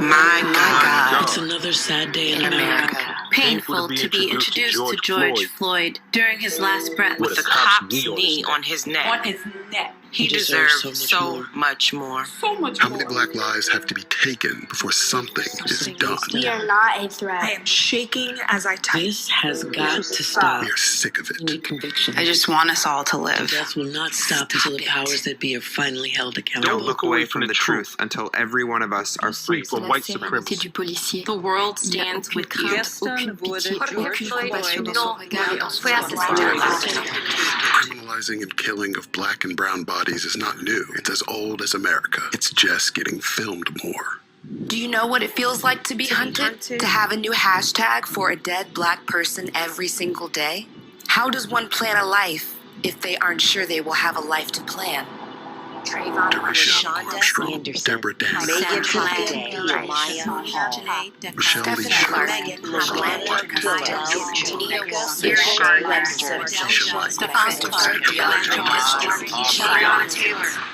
My God. It's another sad day in America. Painful to be introduced to George Floyd during his last breath. With the cop's knee on his neck. He deserves so much more. How many black lives have to be taken before something is done? We are not a threat. I am shaking as I type. This has got to stop. We are sick of We it. need conviction. I just want us all to live. Death will not stop until the powers that be are finally held accountable. Don't look away from the truth until every one of us are free from white supremacy. The world stands with you. Criminalizing and killing of black and brown bodies is not new. It's as old as America. It's just getting filmed more. Do you know what it feels like to be hunted? To have a new hashtag for a dead black person every single day? How does one plan a life if they aren't sure they will have a life to plan? Darisha Armstrong, Deborah Daniels, Megan Michelle Lee Sharp,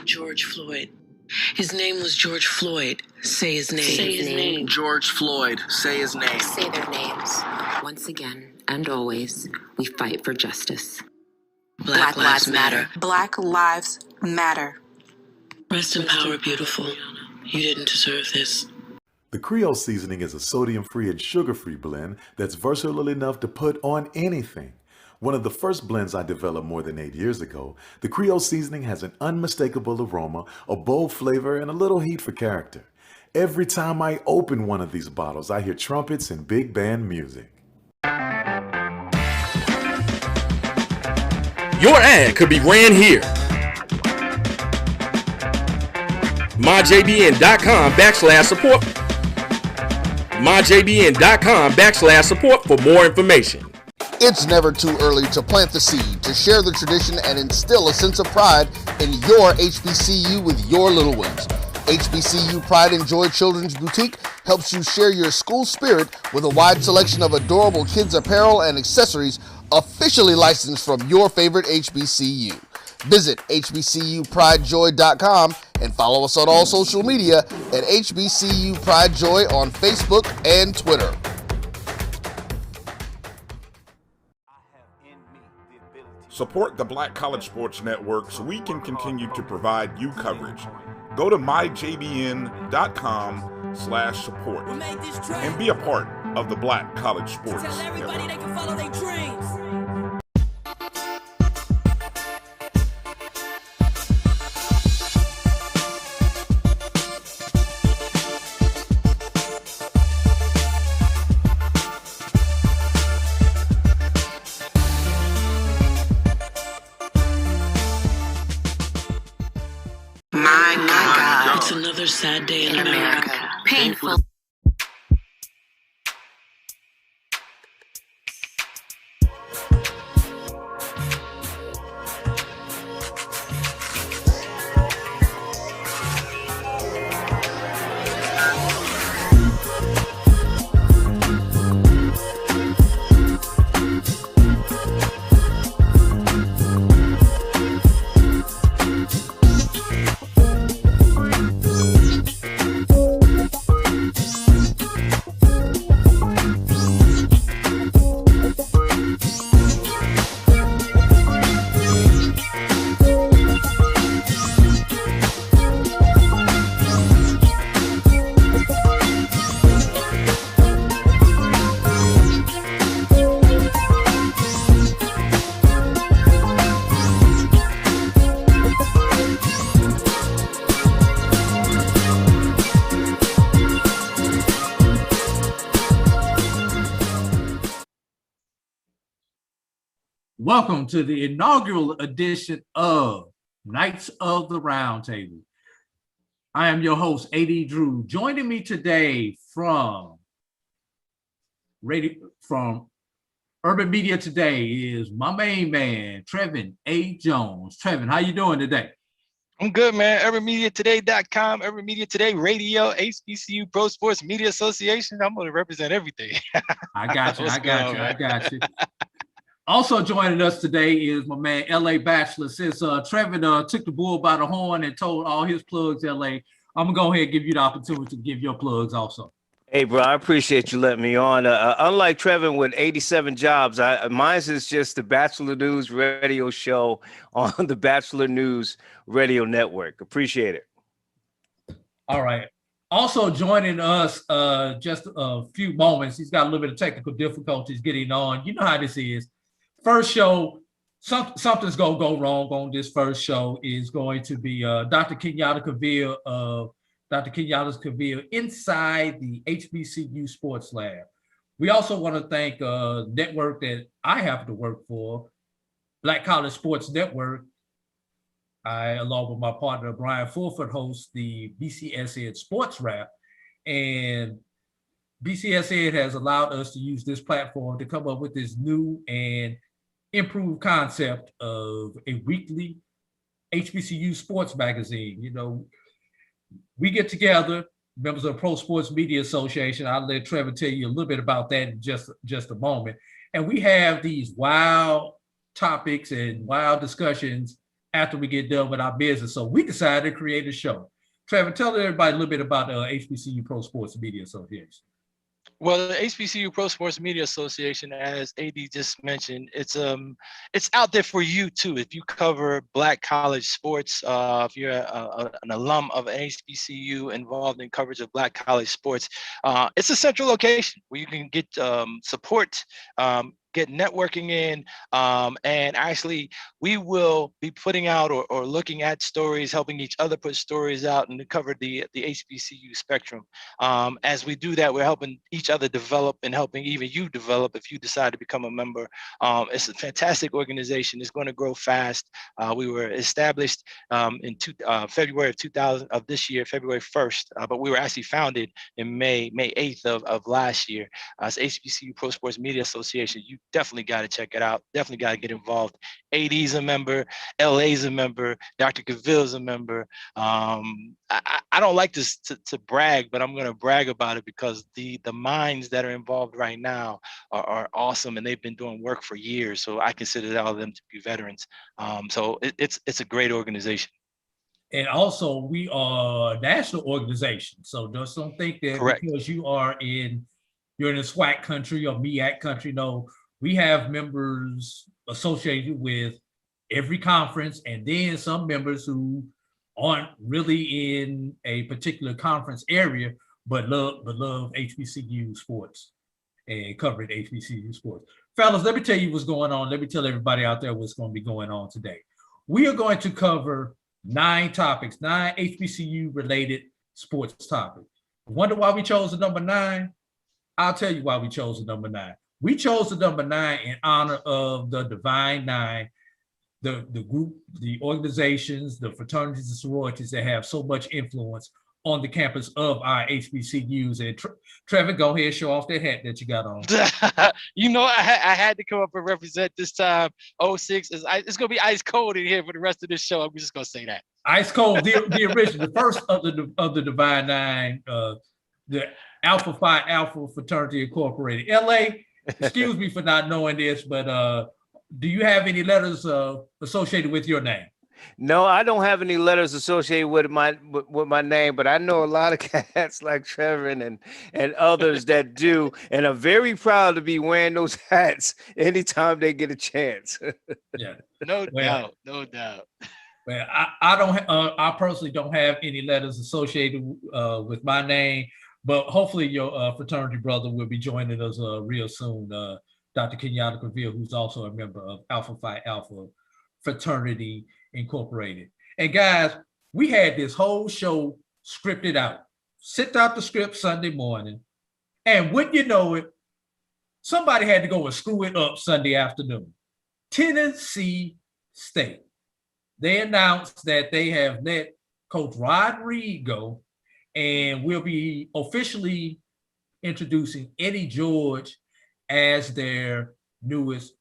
George Floyd. His name was George Floyd. Say his name. Say his name. George Floyd. Say his name. Say their names. Once again, and always, we fight for justice. Black Lives Matter. Black Lives Matter. Rest in power, beautiful. You didn't deserve this. The Creole seasoning is a sodium-free and sugar-free blend that's versatile enough to put on anything. One of the first blends I developed more than 8 years ago, the Creole seasoning has an unmistakable aroma, a bold flavor, and a little heat for character. Every time I open one of these bottles, I hear trumpets and big band music. Your ad could be ran here. MyJBN.com/support. MyJBN.com/support for more information. It's never too early to plant the seed, to share the tradition, and instill a sense of pride in your HBCU with your little ones. HBCU Pride and Joy Children's Boutique helps you share your school spirit with a wide selection of adorable kids' apparel and accessories officially licensed from your favorite HBCU. Visit HBCUPrideJoy.com and follow us on all social media at HBCU Pride Joy on Facebook and Twitter. Support the Black College Sports Network so we can continue to provide you coverage. Go to myjbn.com/support and be a part of the Black College Sports Network. My God. It's another sad day in America. Painful. Welcome to the inaugural edition of Knights of the Round Table. I am your host, A.D. Drew. Joining me today from Urban Media Today is my main man, Trevin A. Jones. Trevin, how you doing today? I'm good, man. UrbanMediaToday.com, Urban Media Today Radio, HBCU Pro Sports Media Association. I'm going to represent everything. I got you. Also joining us today is my man, LA Bachelor. Since Trevin took the bull by the horn and told all his plugs, LA, I'm gonna go ahead and give you the opportunity to give your plugs also. Hey, bro, I appreciate you letting me on. Unlike Trevin with 87 jobs, mine's is just the Bachelor News radio show on the Bachelor News Radio Network. Appreciate it. All right. Also joining us just a few moments. He's got a little bit of technical difficulties getting on. You know how this is. First show, something's going to go wrong on this first show is going to be Dr. Kenyatta Cavill of Dr. Kenyatta Cavill inside the HBCU Sports Lab. We also want to thank a network that I happen to work for, Black College Sports Network. I, along with my partner, Brian Fulford, host the BCSN Sports Wrap. And BCSN has allowed us to use this platform to come up with this new and improved concept of a weekly HBCU sports magazine. You know, we get together, members of the Pro Sports Media Association. I'll let Trevor tell you a little bit about that in just a moment. And we have these wild topics and wild discussions after we get done with our business. So we decided to create a show. Trevor, tell everybody a little bit about HBCU Pro Sports Media Association. Well, the HBCU Pro Sports Media Association, as AD just mentioned, it's out there for you too. If you cover Black college sports, if you're an alum of an HBCU involved in coverage of Black college sports, it's a central location where you can get support, get networking in, and actually we will be putting out or looking at stories, helping each other put stories out and to cover the HBCU spectrum. As we do that, we're helping each other develop and helping even you develop if you decide to become a member. It's a fantastic organization. It's going to grow fast. We were established in February of this year, February 1st, but we were actually founded in May 8th of last year. It's HBCU Pro Sports Media Association. You definitely got to check it out. Definitely got to get involved. AD's a member, LA's a member, Dr. Cavill's a member. I don't like this to brag, but I'm going to brag about it because the minds that are involved right now are awesome, and they've been doing work for years. So I consider all of them to be veterans. So it's a great organization. And also, we are a national organization. So just don't think that Correct. Because you're in a SWAC country or MEAC country. No, we have members associated with every conference, and then some members who aren't really in a particular conference area, but love HBCU sports and covering HBCU sports. Fellas, let me tell you what's going on. Let me tell everybody out there what's going to be going on today. We are going to cover 9 topics, 9 HBCU related sports topics. Wonder why we chose the number 9? I'll tell you why we chose the number 9. We chose the number 9 in honor of the Divine Nine, the group, the organizations, the fraternities and sororities that have so much influence on the campus of our HBCUs. And Trevor, go ahead and show off that hat that you got on. You know, I had to come up and represent this time. 06 it's going to be ice cold in here for the rest of this show. I'm just going to say that. Ice cold, the original, the first of the Divine Nine, the Alpha Phi Alpha Fraternity Incorporated. LA, excuse me for not knowing this, but do you have any letters associated with your name? No, I don't have any letters associated with my name, but I know a lot of cats like Trevor and others that do, and I'm very proud to be wearing those hats anytime they get a chance. Yeah, no doubt. Well, I personally don't have any letters associated with my name, but hopefully your fraternity brother will be joining us real soon. Dr. Kenyatta Cavill, who's also a member of Alpha Phi Alpha Fraternity Incorporated. And guys, we had this whole show scripted out. Sent out the script Sunday morning, and wouldn't you know it, somebody had to go and screw it up Sunday afternoon. Tennessee State. They announced that they have let Coach Rod Reed go, and will be officially introducing Eddie George as their newest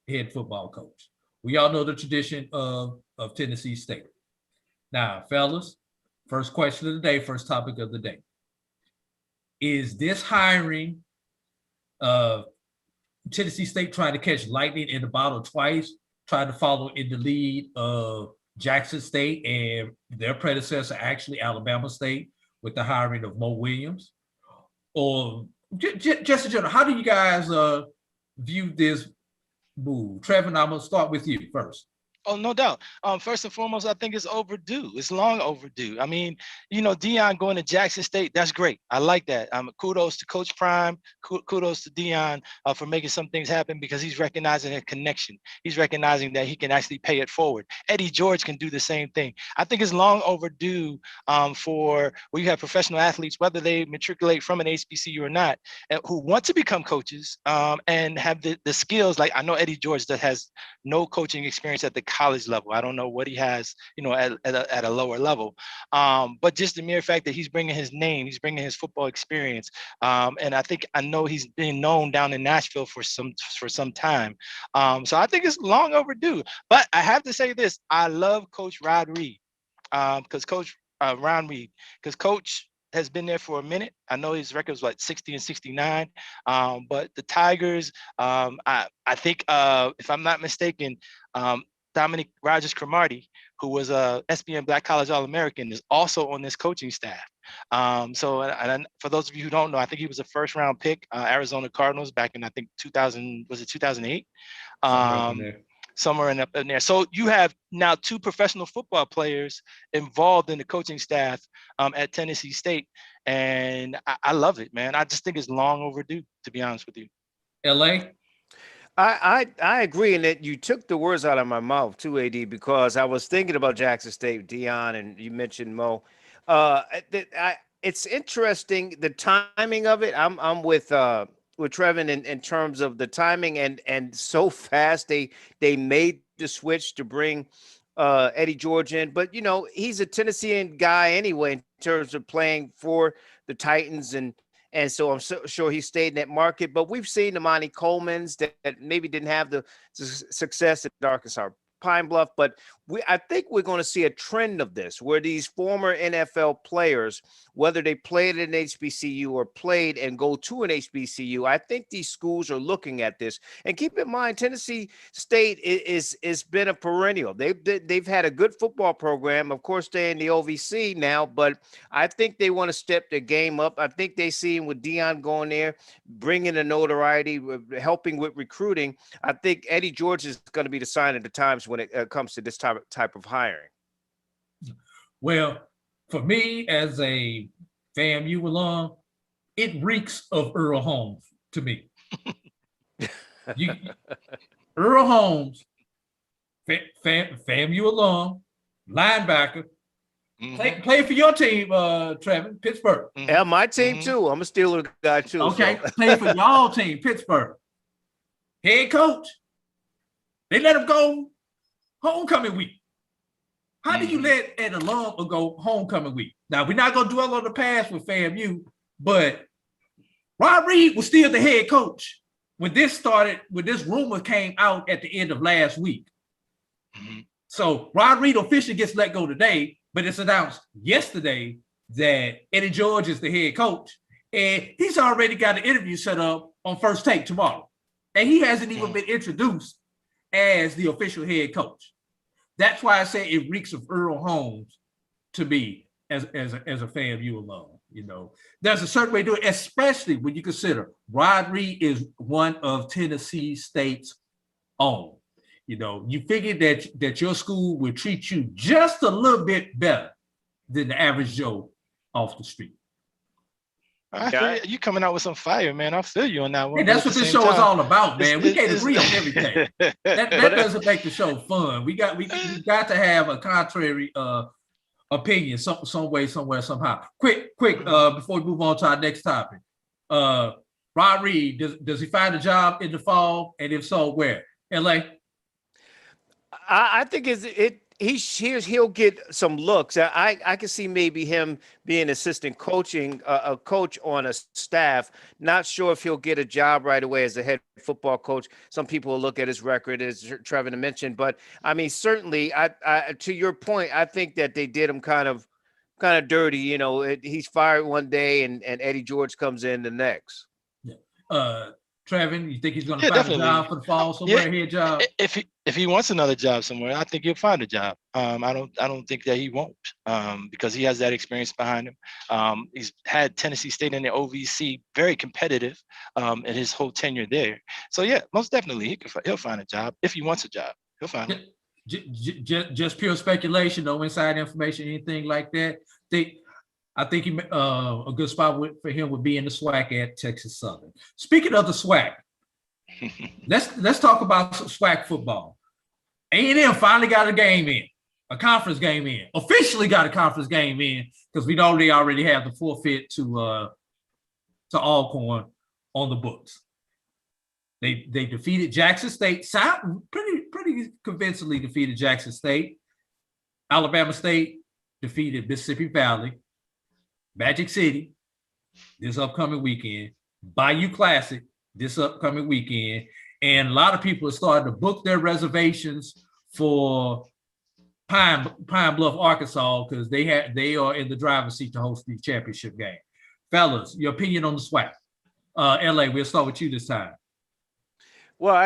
head football coach. We all know the tradition of Tennessee State. Now, fellas, first question of the day, first topic of the day. Is this hiring Tennessee State trying to catch lightning in the bottle twice, trying to follow in the lead of Jackson State and their predecessor, actually Alabama State, with the hiring of Mo Williams? Or just in general, how do you guys view this move? Trevor, I'm going to start with you first. Oh, no doubt. First and foremost, I think it's overdue. It's long overdue. I mean, Deion going to Jackson State, that's great. I like that. Kudos to Coach Prime. Kudos to Deion for making some things happen, because he's recognizing a connection. He's recognizing that he can actually pay it forward. Eddie George can do the same thing. I think it's long overdue for where you have professional athletes, whether they matriculate from an HBCU or not, who want to become coaches and have the skills. Like, I know Eddie George that has no coaching experience at the college level. I don't know what he has, at a lower level. But just the mere fact that he's bringing his name, he's bringing his football experience. And I know he's been known down in Nashville for some time. So I think it's long overdue. But I have to say this, I love Coach Rod Reed, because Coach has been there for a minute. I know his record was like 60 and 69. But the Tigers, I think, if I'm not mistaken, Dominic Rogers-Cromartie, who was a SBN Black College All-American, is also on this coaching staff. So for those of you who don't know, I think he was a first-round pick, Arizona Cardinals, back in, I think, 2008? Somewhere in there. So you have now 2 professional football players involved in the coaching staff at Tennessee State. And I love it, man. I just think it's long overdue, to be honest with you. LA? I agree in that you took the words out of my mouth too, AD, because I was thinking about Jackson State, Deion, and you mentioned Mo. It's interesting, the timing of it. I'm with Trevin in terms of the timing, and so fast they made the switch to bring Eddie George in. But he's a Tennessean guy anyway in terms of playing for the Titans, and so I'm sure he stayed in that market. But we've seen the Monty Colemans that maybe didn't have the success at Arkansas Pine Bluff, but I think we're going to see a trend of this, where these former NFL players, whether they played at an HBCU or played and go to an HBCU, I think these schools are looking at this. And keep in mind, Tennessee State is been a perennial. They've had a good football program. Of course, they're in the OVC now, but I think they want to step their game up. I think they see him with Deion going there, bringing the notoriety, helping with recruiting. I think Eddie George is going to be the sign of the times when it comes to this type of hiring. Well, for me as a FAMU alum, it reeks of Earl Holmes to me. Earl Holmes, FAMU alum, linebacker, play for your team, Trevin, Pittsburgh. Yeah, my team too. I'm a Steelers guy too. Okay, play for y'all team, Pittsburgh. Head coach, they let him go homecoming week. How do you let an alum go homecoming week? Now, we're not going to dwell on the past with FAMU, but Rod Reed was still the head coach when this rumor came out at the end of last week. So Rod Reed officially gets let go today, but it's announced yesterday that Eddie George is the head coach, and he's already got an interview set up on First Take tomorrow. And he hasn't even been introduced as the official head coach. That's why I say it reeks of Earl Holmes to me as a FAMU alum. There's a certain way to do it, especially when you consider Rod Reed is one of Tennessee State's own. You figure that your school will treat you just a little bit better than the average Joe off the street. I feel you coming out with some fire, man. I feel you on that one. Hey, that's what this show is all about, man. We can't agree on everything. That doesn't make the show fun. We got to have a contrary opinion some way, somewhere, somehow. Quick, before we move on to our next topic. Rod Reed, does he find a job in the fall? And if so, where? LA? I think he'll get some looks. I can see maybe him being assistant coaching, a coach on a staff. Not sure if he'll get a job right away as a head football coach. Some people will look at his record, as Trevor mentioned. But I mean, certainly, I to your point, I think that they did him kind of dirty. He's fired one day, and Eddie George comes in the next. Trevor, Trevin, you think he's going to find a job for the fall somewhere? Head job. If he wants another job somewhere, I think he'll find a job. I don't think that he won't, because he has that experience behind him. He's had Tennessee State in the OVC, very competitive, in his whole tenure there. So yeah, most definitely he'll find a job if he wants a job. He'll find it. Just pure speculation, no inside information, anything like that. I think a good spot for him would be in the SWAC at Texas Southern. Speaking of the SWAC, let's talk about some SWAC football. A&M finally got a game in, a conference game in. Officially got a conference game in because we know they already have the forfeit to Alcorn on the books. They defeated Jackson State, pretty convincingly defeated Jackson State. Alabama State defeated Mississippi Valley. Magic City this upcoming weekend, Bayou Classic this upcoming weekend, and a lot of people are starting to book their reservations for Pine Bluff, Arkansas, because they are in the driver's seat to host the championship game. Fellas, your opinion on the SWAC? LA, we'll start with you this time. Well,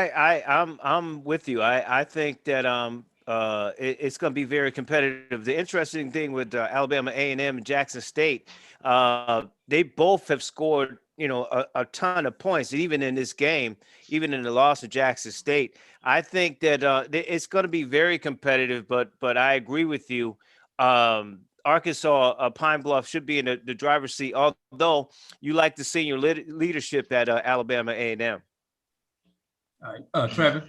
I'm with you. I think that it's going to be very competitive. The interesting thing with Alabama A&M and Jackson State, they both have scored, a ton of points. Even in this game, even in the loss of Jackson State, I think that it's going to be very competitive. But I agree with you. Arkansas, Pine Bluff should be in the driver's seat, although you like the senior leadership at Alabama A&M. All right, Trevor.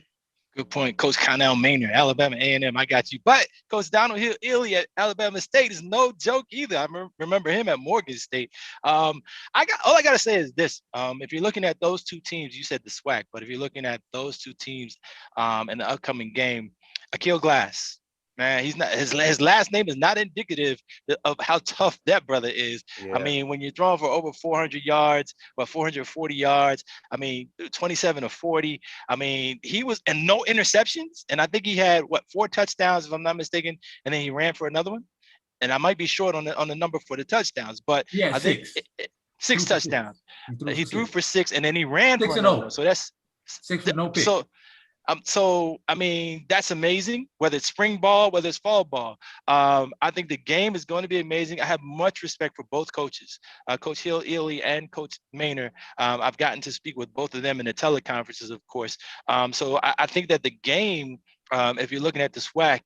Good point, Coach Connell Maynard, Alabama A&M. I got you. But Coach Donald Hill at Alabama State is no joke either. I remember him at Morgan State. All I got to say is this: if you're looking at those two teams, you said the SWAC, but if you're looking at those two teams in the upcoming game, Akil Glass. Man, he's not his last name is not indicative of how tough that brother is. Yeah. I mean, when you're throwing for over 400 yards, 440 yards, 27 of 40. I mean, he was and no interceptions, and I think he had 4 touchdowns if I'm not mistaken, and then he ran for another one. And I might be short on the number for the touchdowns, but yeah, I think 6 touchdowns. He threw for 6, and then he ran for another. So that's 6 with no pick. So, that's amazing, whether it's spring ball, whether it's fall ball. I think the game is going to be amazing. I have much respect for both coaches, Coach Hill Ely and Coach Maynard. I've gotten to speak with both of them in the teleconferences, of course. So I think that the game, if you're looking at the SWAC,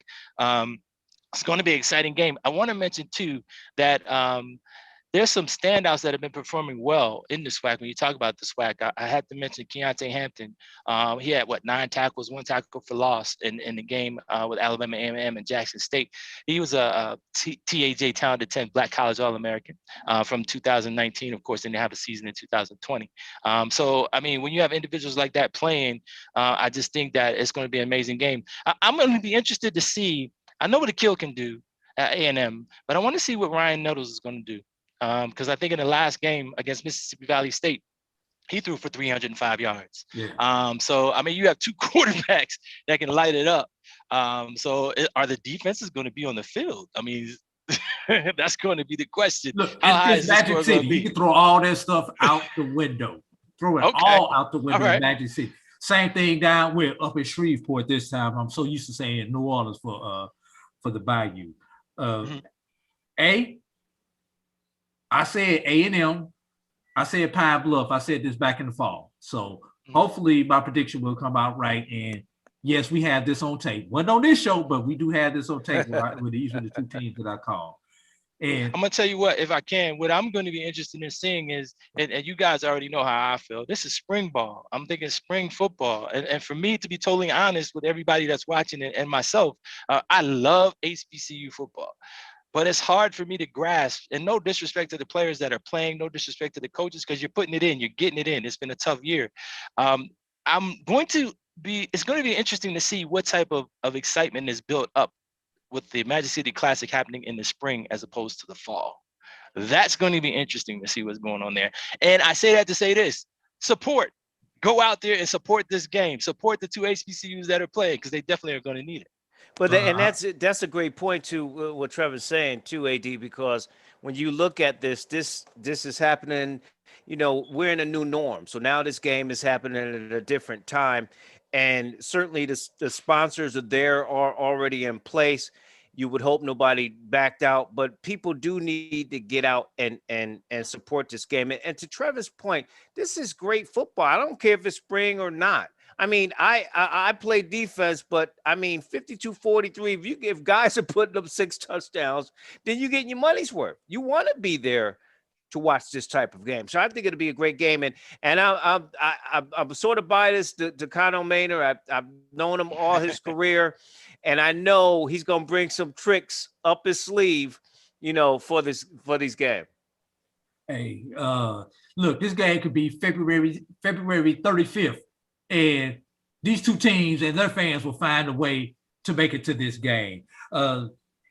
it's going to be an exciting game. I want to mention, too, that there's some standouts that have been performing well in the SWAC. When you talk about the SWAC, I had to mention Keontae Hampton. He had 9 tackles, 1 tackle for loss in the game with Alabama A&M and Jackson State. He was a TAJ Talented 10 Black College All-American from 2019. Of course, then they have a season in 2020. So, when you have individuals like that playing, I just think that it's going to be an amazing game. I'm going to be interested to see. I know what Akil can do at A&M, but I want to see what Ryan Nettles is going to do. Because I think in the last game against Mississippi Valley State, he threw for 305 yards. Yeah. So, you have 2 quarterbacks that can light it up. So are the defenses going to be on the field? That's going to be the question. Look, it's Magic City. You can throw all that stuff out the window. Throw it all out the window in Magic City. Same thing down up in Shreveport this time. I'm so used to saying New Orleans for the Bayou. I said A&M. I said Pine Bluff. I said this back in the fall. So hopefully my prediction will come out right. And yes, we have this on tape. Wasn't on this show, but we do have this on tape with these are the 2 teams that I called. And I'm going to tell you what, if I can, what I'm going to be interested in seeing is, and you guys already know how I feel, this is spring ball. I'm thinking spring football. And for me, to be totally honest with everybody that's watching it and myself, I love HBCU football. But it's hard for me to grasp, and no disrespect to the players that are playing, no disrespect to the coaches, because you're putting it in, you're getting it in. It's been a tough year. It's going to be interesting to see what type of excitement is built up with the Magic City Classic happening in the spring as opposed to the fall. That's going to be interesting to see what's going on there. And I say that to say this: support. Go out there and support this game. Support the 2 HBCUs that are playing, because they definitely are going to need it. But and that's a great point too. What Trevor's saying too, AD, because when you look at this is happening. You know, we're in a new norm. So now this game is happening at a different time, and certainly the sponsors are already in place. You would hope nobody backed out, but people do need to get out and support this game. And to Trevor's point, this is great football. I don't care if it's spring or not. I mean, I play defense, but I mean, 52-43, if guys are putting up 6 touchdowns, then you're getting your money's worth. You want to be there to watch this type of game. So I think it'll be a great game. And I'm sort of biased to Conor Maynard. I've known him all his career, and I know he's going to bring some tricks up his sleeve, you know, for this game. Hey, look, this game could be February 35th, and these two teams and their fans will find a way to make it to this game.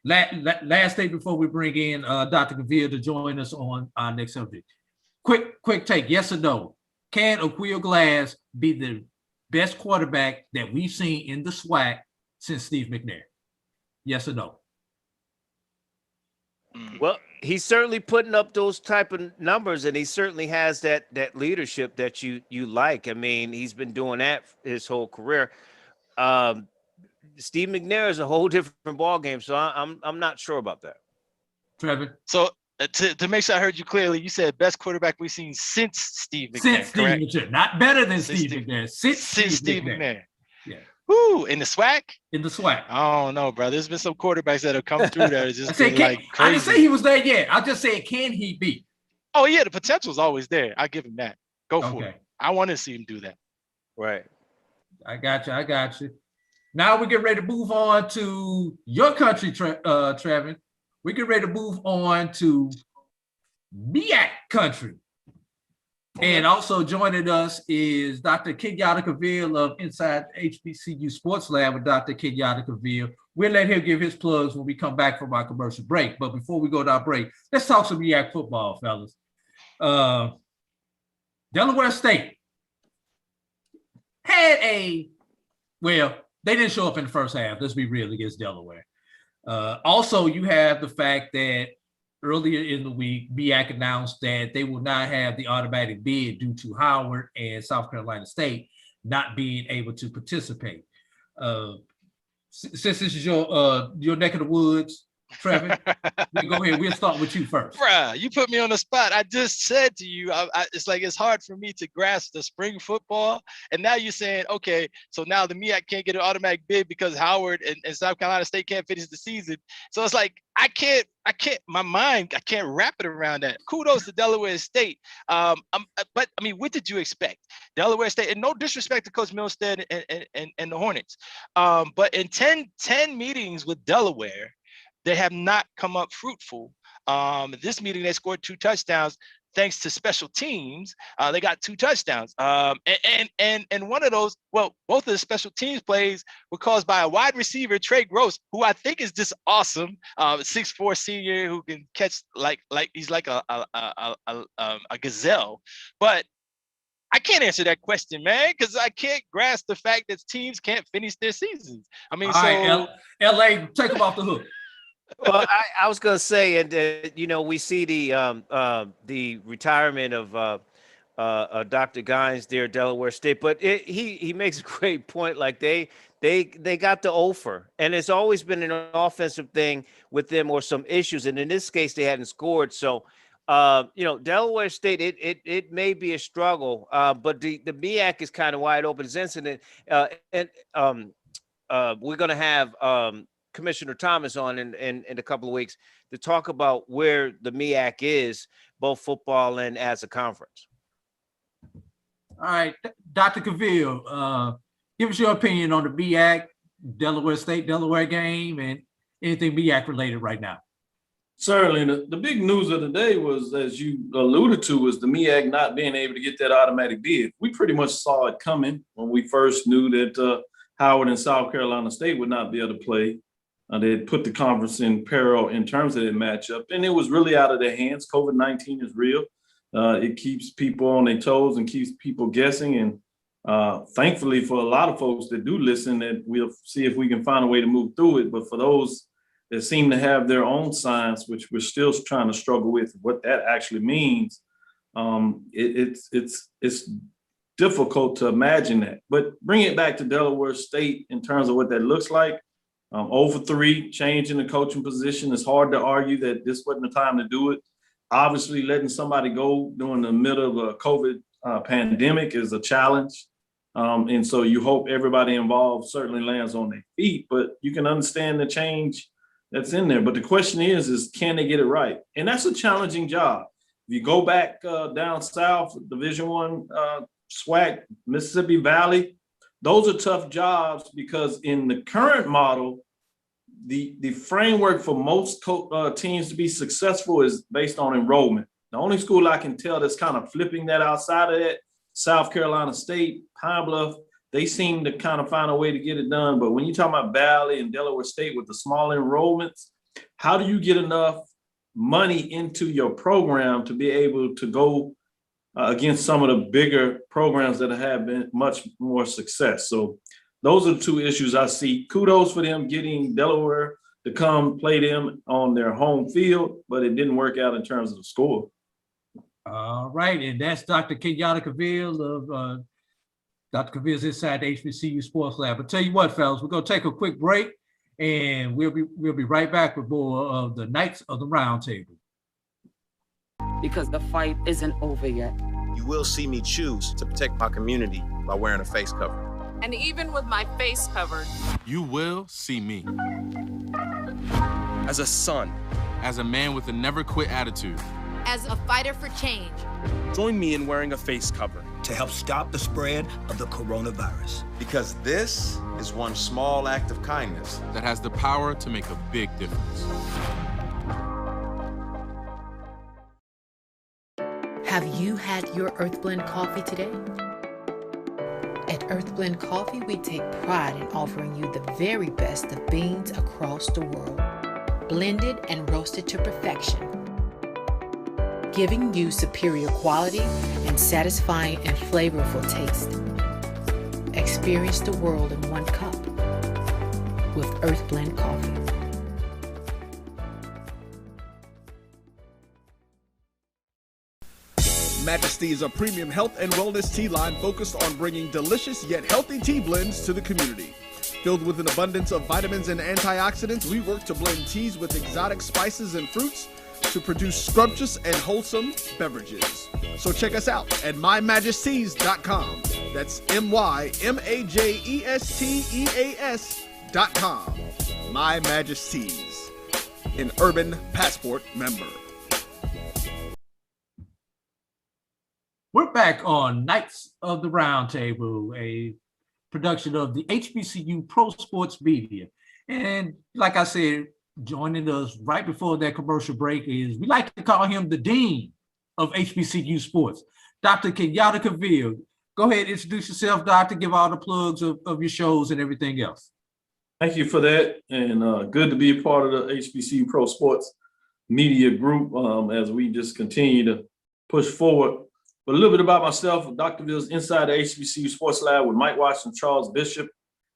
Last day before we bring in Dr. Gavir to join us on our next subject. Quick take, yes or no? Can Aqeel Glass be the best quarterback that we've seen in the SWAC since Steve McNair? Yes or no? Well, he's certainly putting up those type of numbers, and he certainly has that leadership that you like. I mean, he's been doing that his whole career. Steve McNair is a whole different ball game, so I'm not sure about that. Trevor. So to make sure I heard you clearly, you said best quarterback we've seen since Steve McNair. Since Steve McNair, not better than Steve McNair. Since Steve McNair. Yeah. Woo, in the SWAC? In the SWAC. I don't know, bro. There's been some quarterbacks that have come through that are just been like crazy. I didn't say he was there yet. I just said, can he be? Oh yeah, the potential is always there. I give him that. Go for it. I want to see him do that. Right. I got you. Now we get ready to move on to your country, Trevin. We get ready to move on to MEAC country. And also joining us is Dr. Kenyatta Cavill of Inside HBCU Sports Lab with Dr. Kenyatta Cavill. We'll let him give his plugs when we come back from our commercial break. But before we go to our break, let's talk some MEAC football, fellas. Delaware State had they didn't show up in the first half. Let's be real, against Delaware. Also, you have the fact that earlier in the week, MEAC announced that they will not have the automatic bid due to Howard and South Carolina State not being able to participate. Since this is your neck of the woods, Trevor, go ahead. We'll start with you first. Bruh, you put me on the spot. I just said to you, it's like it's hard for me to grasp the spring football. And now you're saying, okay, so now the MEAC can't get an automatic bid because Howard and South Carolina State can't finish the season. So it's like, I can't wrap it around that. Kudos to Delaware State. But I mean, what did you expect? Delaware State, and no disrespect to Coach Milstead and the Hornets. But in 10 meetings with Delaware, they have not come up fruitful. This meeting, they scored 2 touchdowns thanks to special teams. They got 2 touchdowns. And one of those, both of the special teams plays were caused by a wide receiver, Trey Gross, who I think is just awesome. 6'4" senior who can catch like he's like a gazelle. But I can't answer that question, man, because I can't grasp the fact that teams can't finish their seasons. I mean, all right, LA, take them off the hook. Well, I was going to say, and you know, we see the retirement of Dr. Gines there at Delaware State, but he makes a great point. Like they got the offer, and it's always been an offensive thing with them or some issues, and in this case, they hadn't scored. So, you know, Delaware State, it may be a struggle, but the MEAC is kind of wide open. This incident, and we're going to have Commissioner Thomas on in a couple of weeks to talk about where the MEAC is, both football and as a conference. All right, Dr. Cavill, give us your opinion on the MEAC, Delaware State, Delaware game, and anything MEAC related right now. Certainly. The big news of the day was, as you alluded to, was the MEAC not being able to get that automatic bid. We pretty much saw it coming when we first knew that Howard and South Carolina State would not be able to play. They had put the conference in peril in terms of that matchup, and it was really out of their hands. COVID-19 is real. It keeps people on their toes and keeps people guessing. And Thankfully, for a lot of folks that do listen, that we'll see if we can find a way to move through it. But for those that seem to have their own science, which we're still trying to struggle with what that actually means, it's difficult to imagine that. But bring it back to Delaware State in terms of what that looks like. 0-for-3, change in the coaching position. It's hard to argue that this wasn't the time to do it. Obviously, letting somebody go during the middle of a COVID pandemic is a challenge. And so you hope everybody involved certainly lands on their feet, but you can understand the change that's in there. But the question is can they get it right? And that's a challenging job. If you go back down south, Division I, SWAC, Mississippi Valley, those are tough jobs because in the current model, the framework for most teams to be successful is based on enrollment. The only school I can tell that's kind of flipping that outside of that, South Carolina State, Pine Bluff, they seem to kind of find a way to get it done. But when you talk about Valley and Delaware State with the small enrollments, how do you get enough money into your program to be able to go against some of the bigger programs that have been much more success? So those are the two issues I see. Kudos for them getting Delaware to come play them on their home field, but it didn't work out in terms of the score. All right, and that's Dr. Kenyatta Cavill of Dr. Cavill's Inside the HBCU Sports Lab. But tell you what, fellas, we're gonna take a quick break, and we'll be right back with more of the Knights of the Round Table. Because the fight isn't over yet. You will see me choose to protect my community by wearing a face cover. And even with my face covered, you will see me. As a son. As a man with a never quit attitude. As a fighter for change. Join me in wearing a face cover. To help stop the spread of the coronavirus. Because this is one small act of kindness that has the power to make a big difference. Have you had your Earth Blend coffee today? At Earth Blend Coffee, we take pride in offering you the very best of beans across the world, blended and roasted to perfection, giving you superior quality and satisfying and flavorful taste. Experience the world in one cup with Earth Blend Coffee. Majesty is a premium health and wellness tea line focused on bringing delicious yet healthy tea blends to the community. Filled with an abundance of vitamins and antioxidants, we work to blend teas with exotic spices and fruits to produce scrumptious and wholesome beverages. So check us out at mymajesties.com. That's MyMajesties.com. My Majesties, an Urban Passport member. We're back on Knights of the Round Table, a production of the HBCU Pro Sports Media. And like I said, joining us right before that commercial break is, we like to call him the Dean of HBCU Sports, Dr. Kenyatta Cavill. Go ahead, introduce yourself, Doctor, give all the plugs of your shows and everything else. Thank you for that, and good to be a part of the HBCU Pro Sports Media Group as we just continue to push forward. But a little bit about myself, Dr. Ville's Inside the HBCU Sports Lab with Mike Watts and Charles Bishop.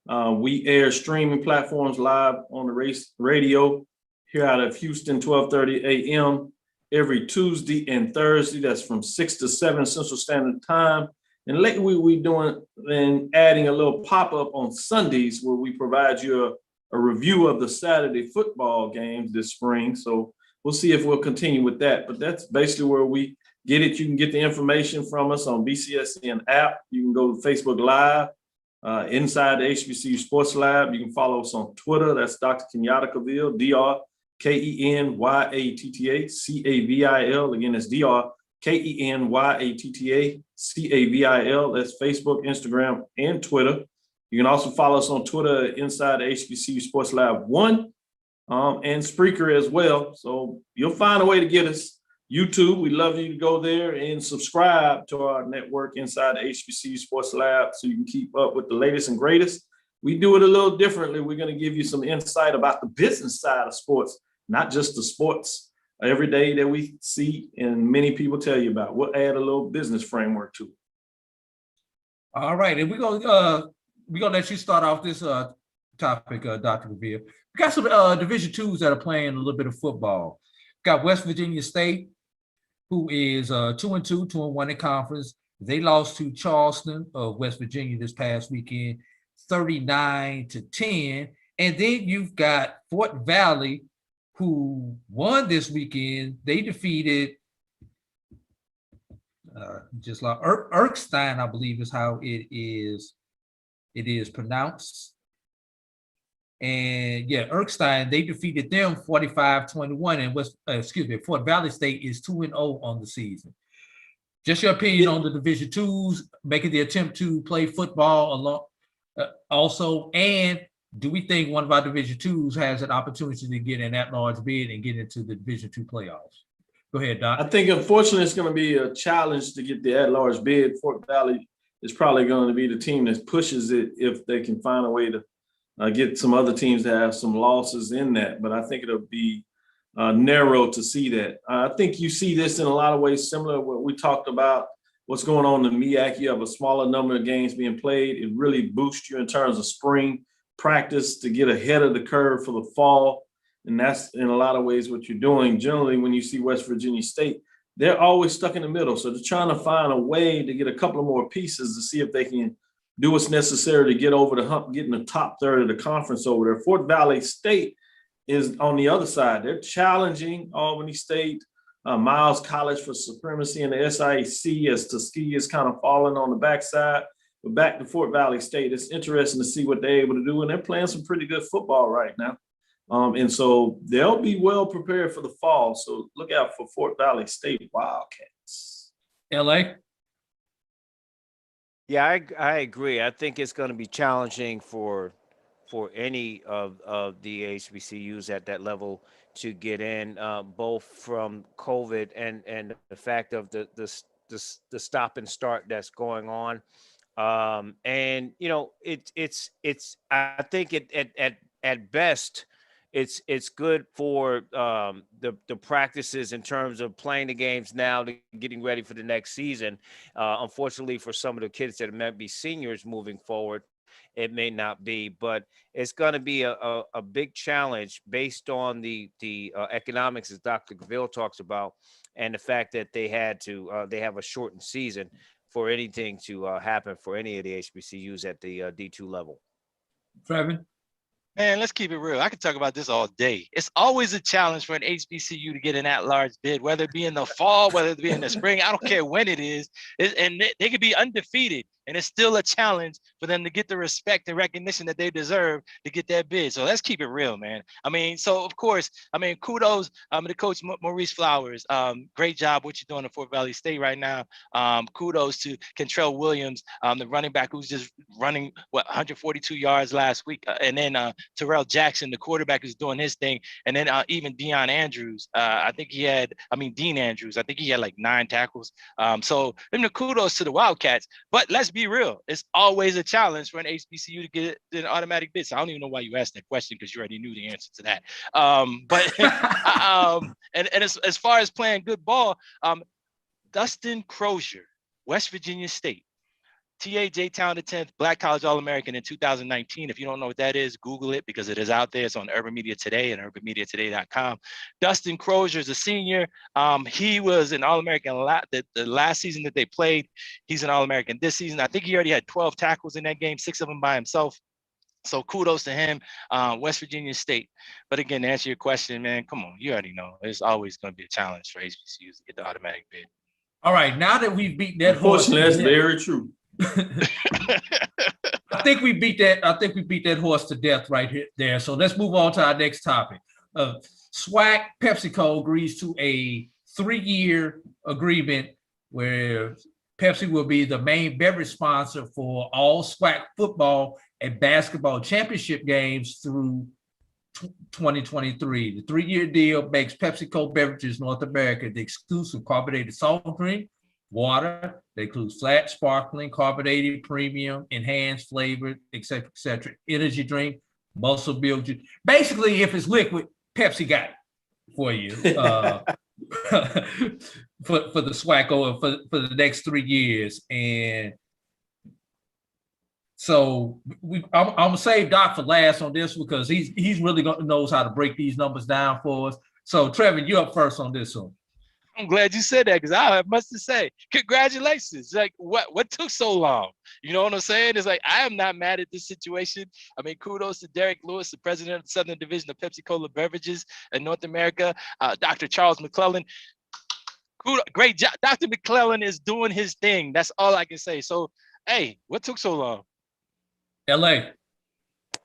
We air streaming platforms live on the radio here out of Houston, 12:30 a.m. every Tuesday and Thursday. That's from 6 to 7 Central Standard Time. And lately we're doing and adding a little pop-up on Sundays where we provide you a review of the Saturday football games this spring. So we'll see if we'll continue with that. But that's basically where we get it. You can get the information from us on BCSN app. You can go to Facebook Live, Inside the HBCU Sports Lab. You can follow us on Twitter. That's Dr. Kenyatta Cavill, DrKenyatta-Cavil. Again, it's DrKenyatta-Cavil. That's Facebook, Instagram, and Twitter. You can also follow us on Twitter, Inside the HBCU Sports Lab 1, and Spreaker as well. So you'll find a way to get us. YouTube, we love you to go there and subscribe to our network Inside the HBCU Sports Lab so you can keep up with the latest and greatest. We do it a little differently. We're going to give you some insight about the business side of sports, not just the sports every day that we see and many people tell you about. We'll add a little business framework to it. All right, and we're gonna let you start off this topic, Dr. Revere. We got some Division twos that are playing a little bit of football. Got West Virginia State, who is 2-2, 2-1 in conference. They lost to Charleston of West Virginia this past weekend, 39-10. And then you've got Fort Valley, who won this weekend. They defeated just like Erskine, I believe is how it is pronounced. And yeah, Erskine, they defeated them 45-21, and Fort Valley State is 2-0 on the season. Just your opinion on the Division twos making the attempt to play football along also, and do we think one of our Division twos has an opportunity to get an at-large bid and get into the Division two playoffs? Go ahead, Doc. I think, unfortunately, it's going to be a challenge to get the at-large bid. Fort Valley is probably going to be the team that pushes it if they can find a way to get some other teams to have some losses in that. But I think it'll be narrow to see that. I think you see this in a lot of ways similar to what we talked about, what's going on in the MEAC. You have a smaller number of games being played. It really boosts you in terms of spring practice to get ahead of the curve for the fall. And that's in a lot of ways what you're doing. Generally, when you see West Virginia State, they're always stuck in the middle. So they're trying to find a way to get a couple of more pieces to see if they can do what's necessary to get over the hump, get in the top third of the conference over there. Fort Valley State is on the other side. They're challenging Albany State, Miles College for supremacy in the SIAC as Tuskegee is kind of falling on the backside. But back to Fort Valley State, it's interesting to see what they're able to do. And they're playing some pretty good football right now. And so they'll be well prepared for the fall. So look out for Fort Valley State Wildcats. LA? Yeah, I agree. I think it's going to be challenging for any of the HBCUs at that level to get in, both from COVID and the fact of the stop and start that's going on. And you know, it's I think at best it's good for the practices in terms of playing the games now to getting ready for the next season. Unfortunately, for some of the kids that might be seniors moving forward, it may not be, but it's going to be a big challenge based on the economics, as Dr. Gaville talks about, and the fact that they have a shortened season for anything to happen for any of the HBCUs at the D2 level. Trevor? Man, let's keep it real. I could talk about this all day. It's always a challenge for an HBCU to get an at-large bid, whether it be in the fall, whether it be in the spring. I don't care when it is. And they could be undefeated, and it's still a challenge for them to get the respect and recognition that they deserve to get that bid. So let's keep it real, man. I mean, so of course, I mean, kudos to Coach Maurice Flowers. Great job what you're doing at Fort Valley State right now. Kudos to Kentrell Williams, the running back who's just running 142 yards last week, and then Terrell Jackson, the quarterback, is doing his thing, and then even Dean Andrews, I think he had like 9 tackles. So the kudos to the Wildcats. But let's be real, it's always a challenge for an HBCU to get an automatic bid. So I don't even know why you asked that question, because you already knew the answer to that. And as far as playing good ball, Dustin Crozier, West Virginia State, TAJ Town the 10th, Black College All-American in 2019. If you don't know what that is, Google it, because it is out there. It's on Urban Media Today and urbanmediatoday.com. Dustin Crozier is a senior. He was an All-American the last season that they played. He's an All-American this season. I think he already had 12 tackles in that game, 6 of them by himself. So kudos to him, West Virginia State. But again, to answer your question, man, come on, you already know. It's always going to be a challenge for HBCUs to get the automatic bid. All right, now that we've beat that horse. Unfortunately, that's very true. I think we beat that horse to death right here there. So let's move on to our next topic. SWAC PepsiCo agrees to a 3-year agreement where Pepsi will be the main beverage sponsor for all SWAC football and basketball championship games through 2023. The 3-year deal makes PepsiCo Beverages North America the exclusive carbonated soft drink, water. They include flat, sparkling, carbonated, premium, enhanced, flavored, etc., energy drink, muscle build. Basically, if it's liquid, Pepsi got it for you for the SWACO for the next 3 years. And So I'm gonna save Doc for last on this because he's really knows how to break these numbers down for us. So Trevor, you're up first on this one. I'm glad you said that because I have much to say. Congratulations. Like what took so long? You know what I'm saying? It's like I am not mad at this situation. I mean, kudos to Derek Lewis, the president of the Southern Division of Pepsi-Cola Beverages in North America, Dr. Charles McClellan. Great job. Dr. McClellan is doing his thing. That's all I can say. So, hey, what took so long? LA.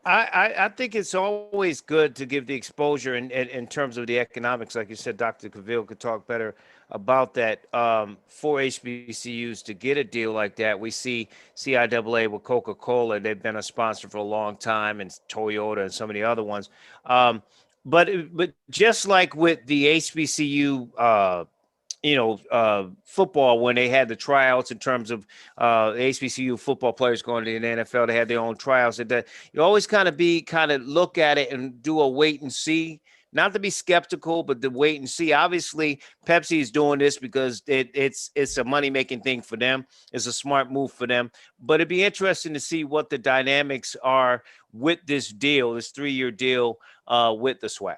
I think it's always good to give the exposure in terms of the economics. Like you said, Dr. Cavill could talk better about that for HBCUs to get a deal like that. We see CIAA with Coca-Cola. They've been a sponsor for a long time, and Toyota and some of the other ones. But just like with the HBCU football, when they had the tryouts in terms of HBCU football players going to the NFL, they had their own tryouts. And that you always kind of look at it and do a wait and see, not to be skeptical, but to wait and see. Obviously, Pepsi is doing this because it's a money making thing for them. It's a smart move for them. But it'd be interesting to see what the dynamics are with this deal, this 3-year deal with the SWAC.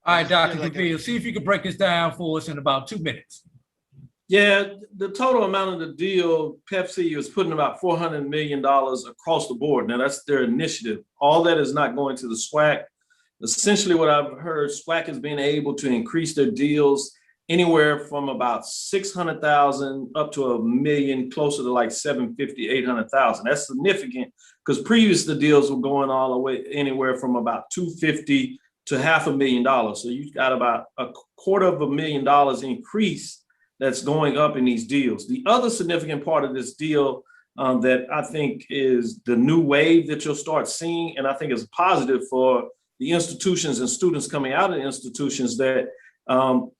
All right, Dr. Cavill, see if you can break this down for us in about 2 minutes. Yeah, the total amount of the deal, Pepsi is putting about $400 million across the board. Now, that's their initiative. All that is not going to the SWAC. Essentially, what I've heard, SWAC has been able to increase their deals anywhere from about 600,000 up to $1 million, closer to like 750, 800,000. That's significant because previous the deals were going all the way anywhere from about 250 to $500,000. So you've got about $250,000 increase that's going up in these deals. The other significant part of this deal that I think is the new wave that you'll start seeing, and I think is positive for the institutions and students coming out of the institutions, that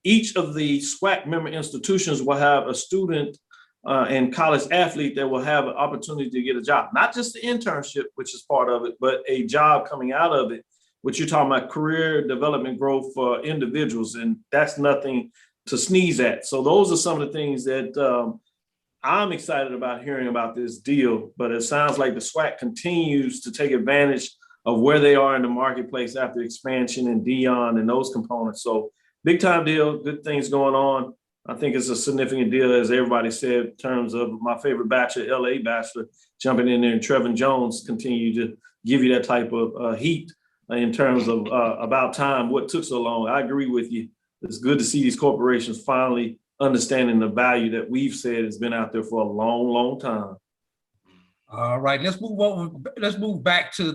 each of the SWAC member institutions will have a student and college athlete that will have an opportunity to get a job. Not just the internship, which is part of it, but a job coming out of it, which you're talking about career development growth for individuals, and that's nothing to sneeze at. So those are some of the things that I'm excited about hearing about this deal, but it sounds like the SWAC continues to take advantage of where they are in the marketplace after expansion and Dion and those components. So big time deal, good things going on. I think it's a significant deal, as everybody said, in terms of my favorite bachelor, LA bachelor, jumping in there, and Trevin Jones continue to give you that type of heat in terms of about time, what took so long. I agree with you. It's good to see these corporations finally understanding the value that we've said has been out there for a long, long time. All right, let's move over. Let's move back to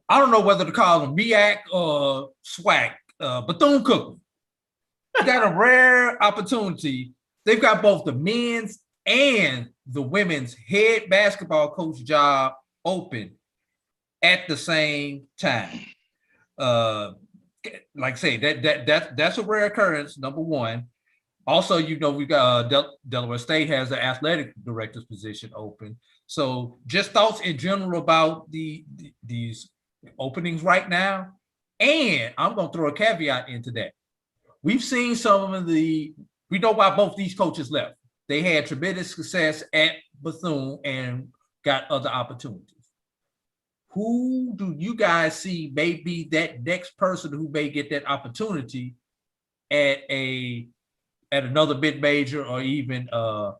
I don't know whether to call them MEAC or SWAC, Bethune-Cookman. You got a rare opportunity. They've got both the men's and the women's head basketball coach job open at the same time. Like I say, that's a rare occurrence, number one. Also, we got Delaware State has the athletic director's position open. So just thoughts in general about these openings right now. And I'm going to throw a caveat into that. We've seen we know why both these coaches left. They had tremendous success at Bethune and got other opportunities. Who do you guys see may be that next person who may get that opportunity at another mid-major or even other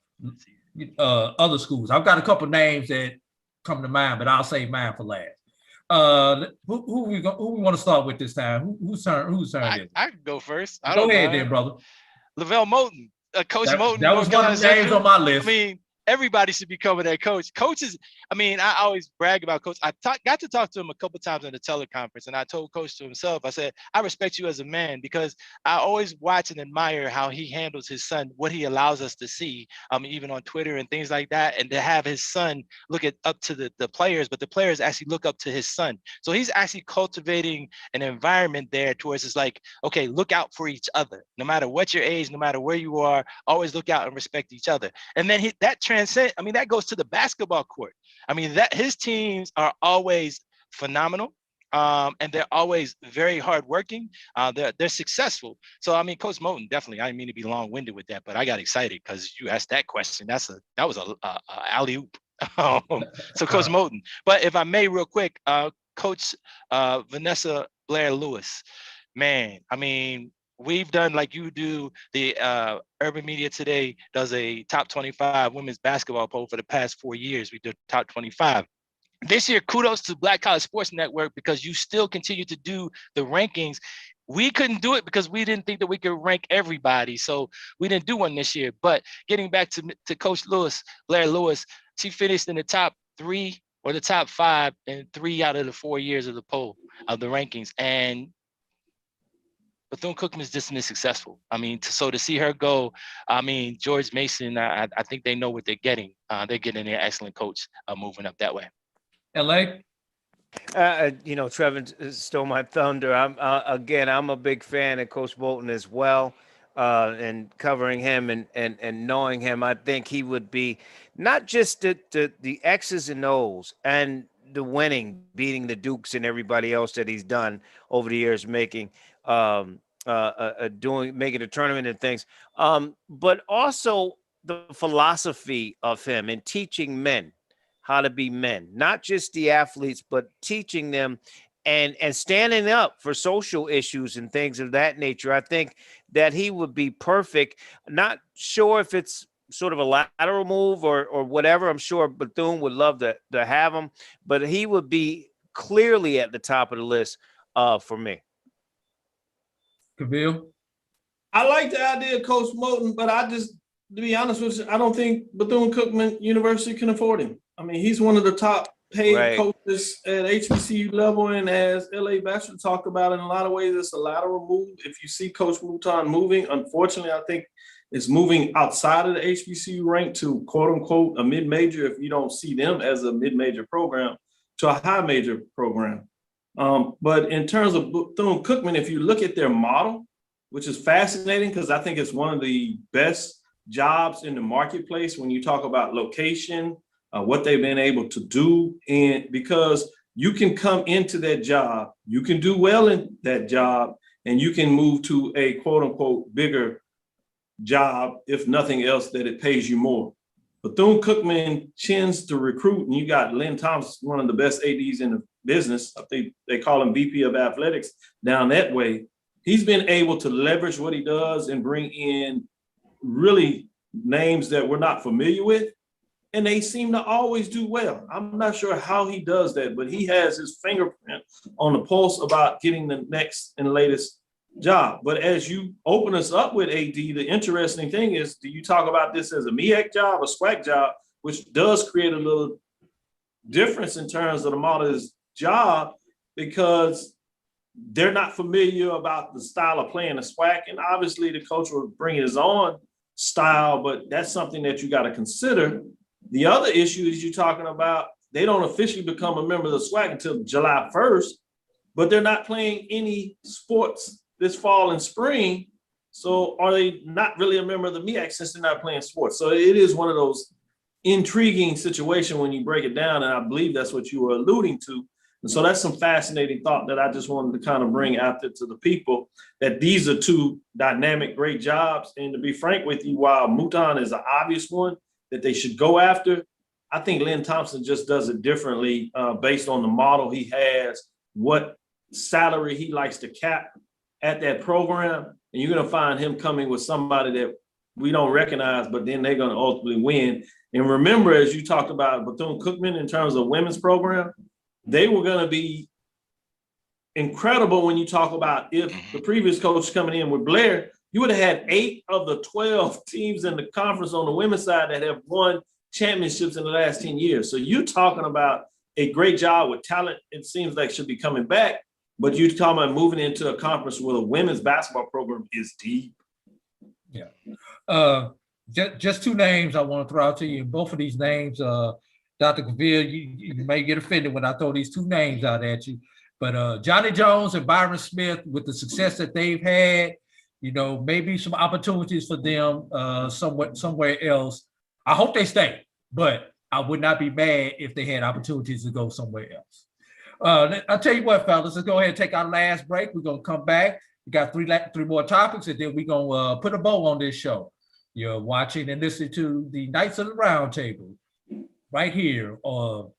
schools? I've got a couple names that come to mind, but I'll save mine for last. Who we want to start with this time? Whose turn is it? I can go first. Go ahead then, brother. Lavelle Moulton, Coach Moulton. That was one of the names on my list. I mean, everybody should become a coach. Coaches, I mean, I always brag about Coach. I got to talk to him a couple of times in the teleconference, and I told Coach to himself, I said, I respect you as a man because I always watch and admire how he handles his son, what he allows us to see, even on Twitter and things like that, and to have his son look up to the players, but the players actually look up to his son. So he's actually cultivating an environment there towards it's like, okay, look out for each other. No matter what your age, no matter where you are, always look out and respect each other. And then that goes to the basketball court. I mean, that his teams are always phenomenal, and they're always very hardworking. They're successful. So I mean, Coach Moulton, definitely. I didn't mean to be long-winded with that, but I got excited because you asked that question. That was a alley-oop. So Coach Moulton. But if I may, real quick, Coach Vanessa Blair Lewis, man, I mean, we've done like you do. The Urban Media Today does a top 25 women's basketball poll for the past 4 years. We did top 25. This year, kudos to Black College Sports Network because you still continue to do the rankings. We couldn't do it because we didn't think that we could rank everybody. So we didn't do one this year. But getting back to Coach Lewis, Blair Lewis, she finished in the top 3 or the top 5 in 3 out of the 4 years of the poll of the rankings. And Bethune-Cookman is just as successful. I mean, so to see her go, I mean, George Mason, I think they know what they're getting. They're getting an excellent coach moving up that way. LA? Trevor stole my thunder. I'm a big fan of Coach Bolton as well, and covering him and knowing him. I think he would be not just the X's and O's and the winning, beating the Dukes and everybody else that he's done over the years, making a tournament and things, but also the philosophy of him and teaching men how to be men, not just the athletes, but teaching them and standing up for social issues and things of that nature. I think that he would be perfect. Not sure if it's sort of a lateral move or whatever. I'm sure Bethune would love to have him, but he would be clearly at the top of the list for me. Kavil? I like the idea of Coach Moulton, but to be honest with you, I don't think Bethune-Cookman University can afford him. I mean, he's one of the top paid coaches at HBCU level, and as L.A. Bachelor talked about, in a lot of ways, it's a lateral move. If you see Coach Mouton moving, unfortunately, I think it's moving outside of the HBCU rank to quote-unquote a mid-major, if you don't see them as a mid-major program, to a high-major program. But in terms of Bethune-Cookman, if you look at their model, which is fascinating because I think it's one of the best jobs in the marketplace when you talk about location, what they've been able to do, and because you can come into that job, you can do well in that job, and you can move to a quote unquote bigger job, if nothing else, that it pays you more. Bethune-Cookman tends to recruit, and you got Lynn Thomas, one of the best ADs in the business. I think they call him VP of Athletics down that way. He's been able to leverage what he does and bring in really names that we're not familiar with, and they seem to always do well. I'm not sure how he does that, but he has his fingerprint on the pulse about getting the next and latest job. But as you open us up with AD, the interesting thing is, do you talk about this as a MEAC job, a SWAC job, which does create a little difference in terms of the model of his job, because they're not familiar about the style of playing a SWAC, and obviously the coach will bring his own style, but that's something that you got to consider. The other issue is you're talking about, they don't officially become a member of the SWAC until July 1st, but they're not playing any sports this fall and spring. So are they not really a member of the MEAC since they're not playing sports? So it is one of those intriguing situations when you break it down, and I believe that's what you were alluding to. And so that's some fascinating thought that I just wanted to kind of bring out there to the people, that these are two dynamic, great jobs. And to be frank with you, while Mouton is an obvious one that they should go after, I think Lynn Thompson just does it differently based on the model he has, what salary he likes to cap at that program. And you're going to find him coming with somebody that we don't recognize, but then they're going to ultimately win. And remember, as you talked about Bethune-Cookman in terms of women's program, they were going to be incredible when you talk about if the previous coach coming in with Blair, you would have had 8 of the 12 teams in the conference on the women's side that have won championships in the last 10 years. So you're talking about a great job with talent. It seems like should be coming back, but you're talking about moving into a conference where the women's basketball program is deep. Yeah. Just 2 names I want to throw out to you. Both of these names, Dr. Kavil, you may get offended when I throw these 2 names out at you, but Johnny Jones and Byron Smith, with the success that they've had, maybe some opportunities for them somewhere else. I hope they stay, but I would not be mad if they had opportunities to go somewhere else. I'll tell you what, fellas, let's go ahead and take our last break. We're going to come back. We got 3 more topics, and then we're going to put a bow on this show. You're watching and listening to the Knights of the Round Table. right here on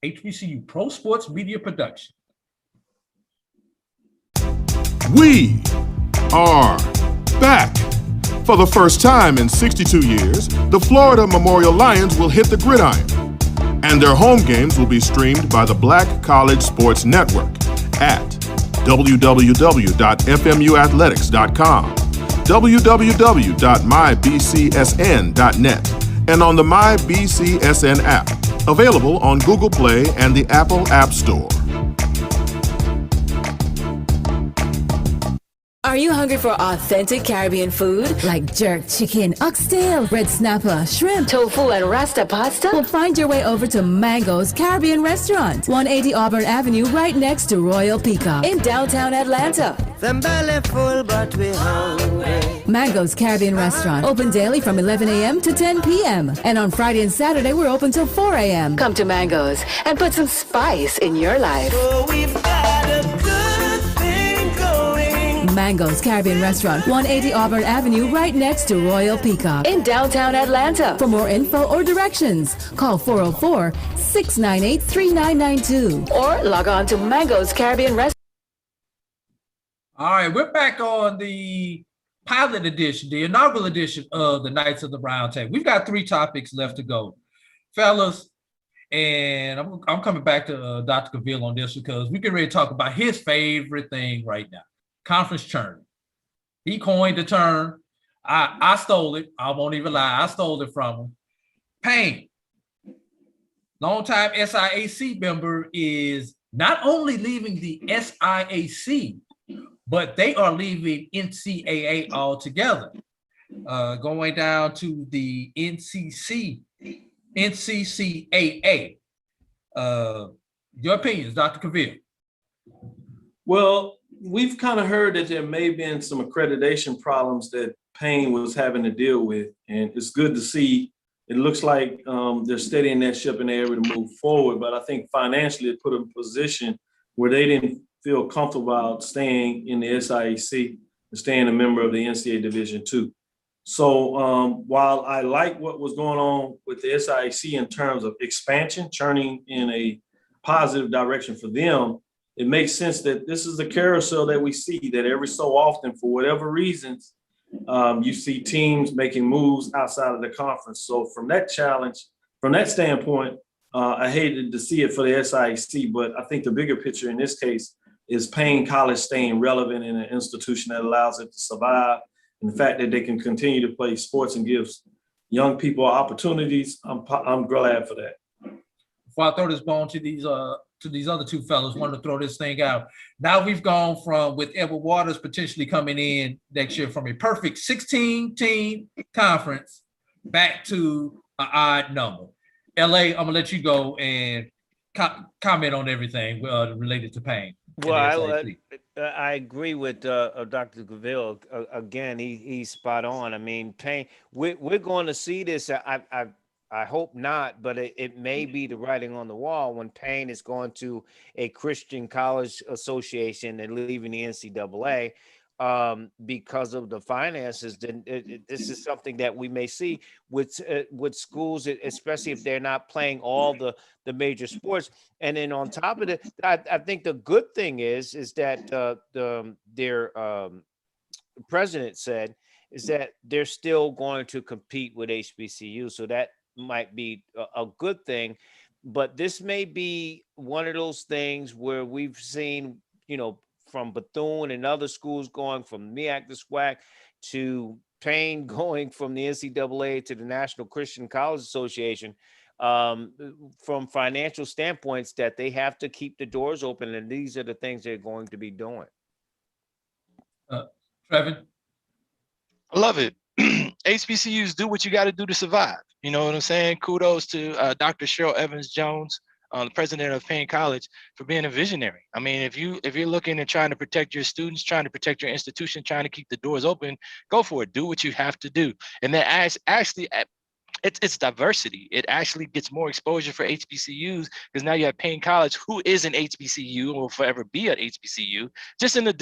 HBCU Pro Sports Media Production. We are back. For the first time in 62 years, the Florida Memorial Lions will hit the gridiron, and their home games will be streamed by the Black College Sports Network at www.fmuathletics.com, www.mybcsn.net, and on the MyBCSN app, available on Google Play and the Apple App Store. Are you hungry for authentic Caribbean food like jerk chicken, oxtail, red snapper, shrimp, tofu, and rasta pasta? Well, find your way over to Mango's Caribbean Restaurant, 180 Auburn Avenue, right next to Royal Peacock in downtown Atlanta. Them belly full, but we hungry. Mango's Caribbean Restaurant, open daily from 11 a.m. to 10 p.m. And on Friday and Saturday, we're open till 4 a.m. Come to Mango's and put some spice in your life. So we've got a good thing going. Mango's Caribbean Restaurant, 180 Auburn Avenue, right next to Royal Peacock in downtown Atlanta. For more info or directions, call 404-698-3992 or log on to Mango's Caribbean Restaurant. All right, we're back on the pilot edition, the inaugural edition of the Knights of the Round Table. We've got 3 topics left to go, fellas, and I'm coming back to Dr. Cavill on this because we can really talk about his favorite thing right now. Conference churn. He coined the term. I stole it. I won't even lie. I stole it from him. Payne, longtime SIAC member, is not only leaving the SIAC, but they are leaving NCAA altogether, going down to the NCCAA. Your opinions, Dr. Cavill? Well, we've kind of heard that there may have been some accreditation problems that Payne was having to deal with, and it's good to see. It looks like they're steadying that ship and they're able to move forward, but I think financially it put them in a position where they didn't feel comfortable about staying in the SIAC and staying a member of the NCAA Division II. So while I like what was going on with the SIAC in terms of expansion, churning in a positive direction for them, it makes sense that this is the carousel that we see, that every so often, for whatever reasons, you see teams making moves outside of the conference. So from that standpoint, I hated to see it for the SIAC, but I think the bigger picture in this case is Payne College staying relevant in an institution that allows it to survive. And the fact that they can continue to play sports and give young people opportunities, I'm glad for that. Before I throw this bone to these other 2 fellows, wanted to throw this thing out. Now we've gone from, with Edward Waters potentially coming in next year, from a perfect 16-team conference back to an odd number. LA, I'm gonna let you go and comment on everything related to Payne. Well, I agree with Dr. Cavill. Again, he's spot on. I mean, Payne, we're going to see this. I hope not, but it may be the writing on the wall when Payne is going to a Christian college association and leaving the NCAA because of the finances. Then this is something that we may see with schools, especially if they're not playing all the major sports. And then on top of it, I think the good thing is that their president said is that they're still going to compete with HBCU. So that might be a good thing, but this may be one of those things where we've seen, from Bethune and other schools going from MEAC to SWAC to Payne going from the NCAA to the National Christian College Association, from financial standpoints, that they have to keep the doors open, and these are the things they're going to be doing. Trevin? I love it. HBCUs do what you got to do to survive. You know what I'm saying? Kudos to Dr. Cheryl Evans-Jones, the president of Payne College, for being a visionary. I mean, if you're looking at trying to protect your students, trying to protect your institution, trying to keep the doors open, go for it. Do what you have to do. And then actually, it's diversity. It actually gets more exposure for HBCUs because now you have Payne College, who is an HBCU and will forever be an HBCU, just in a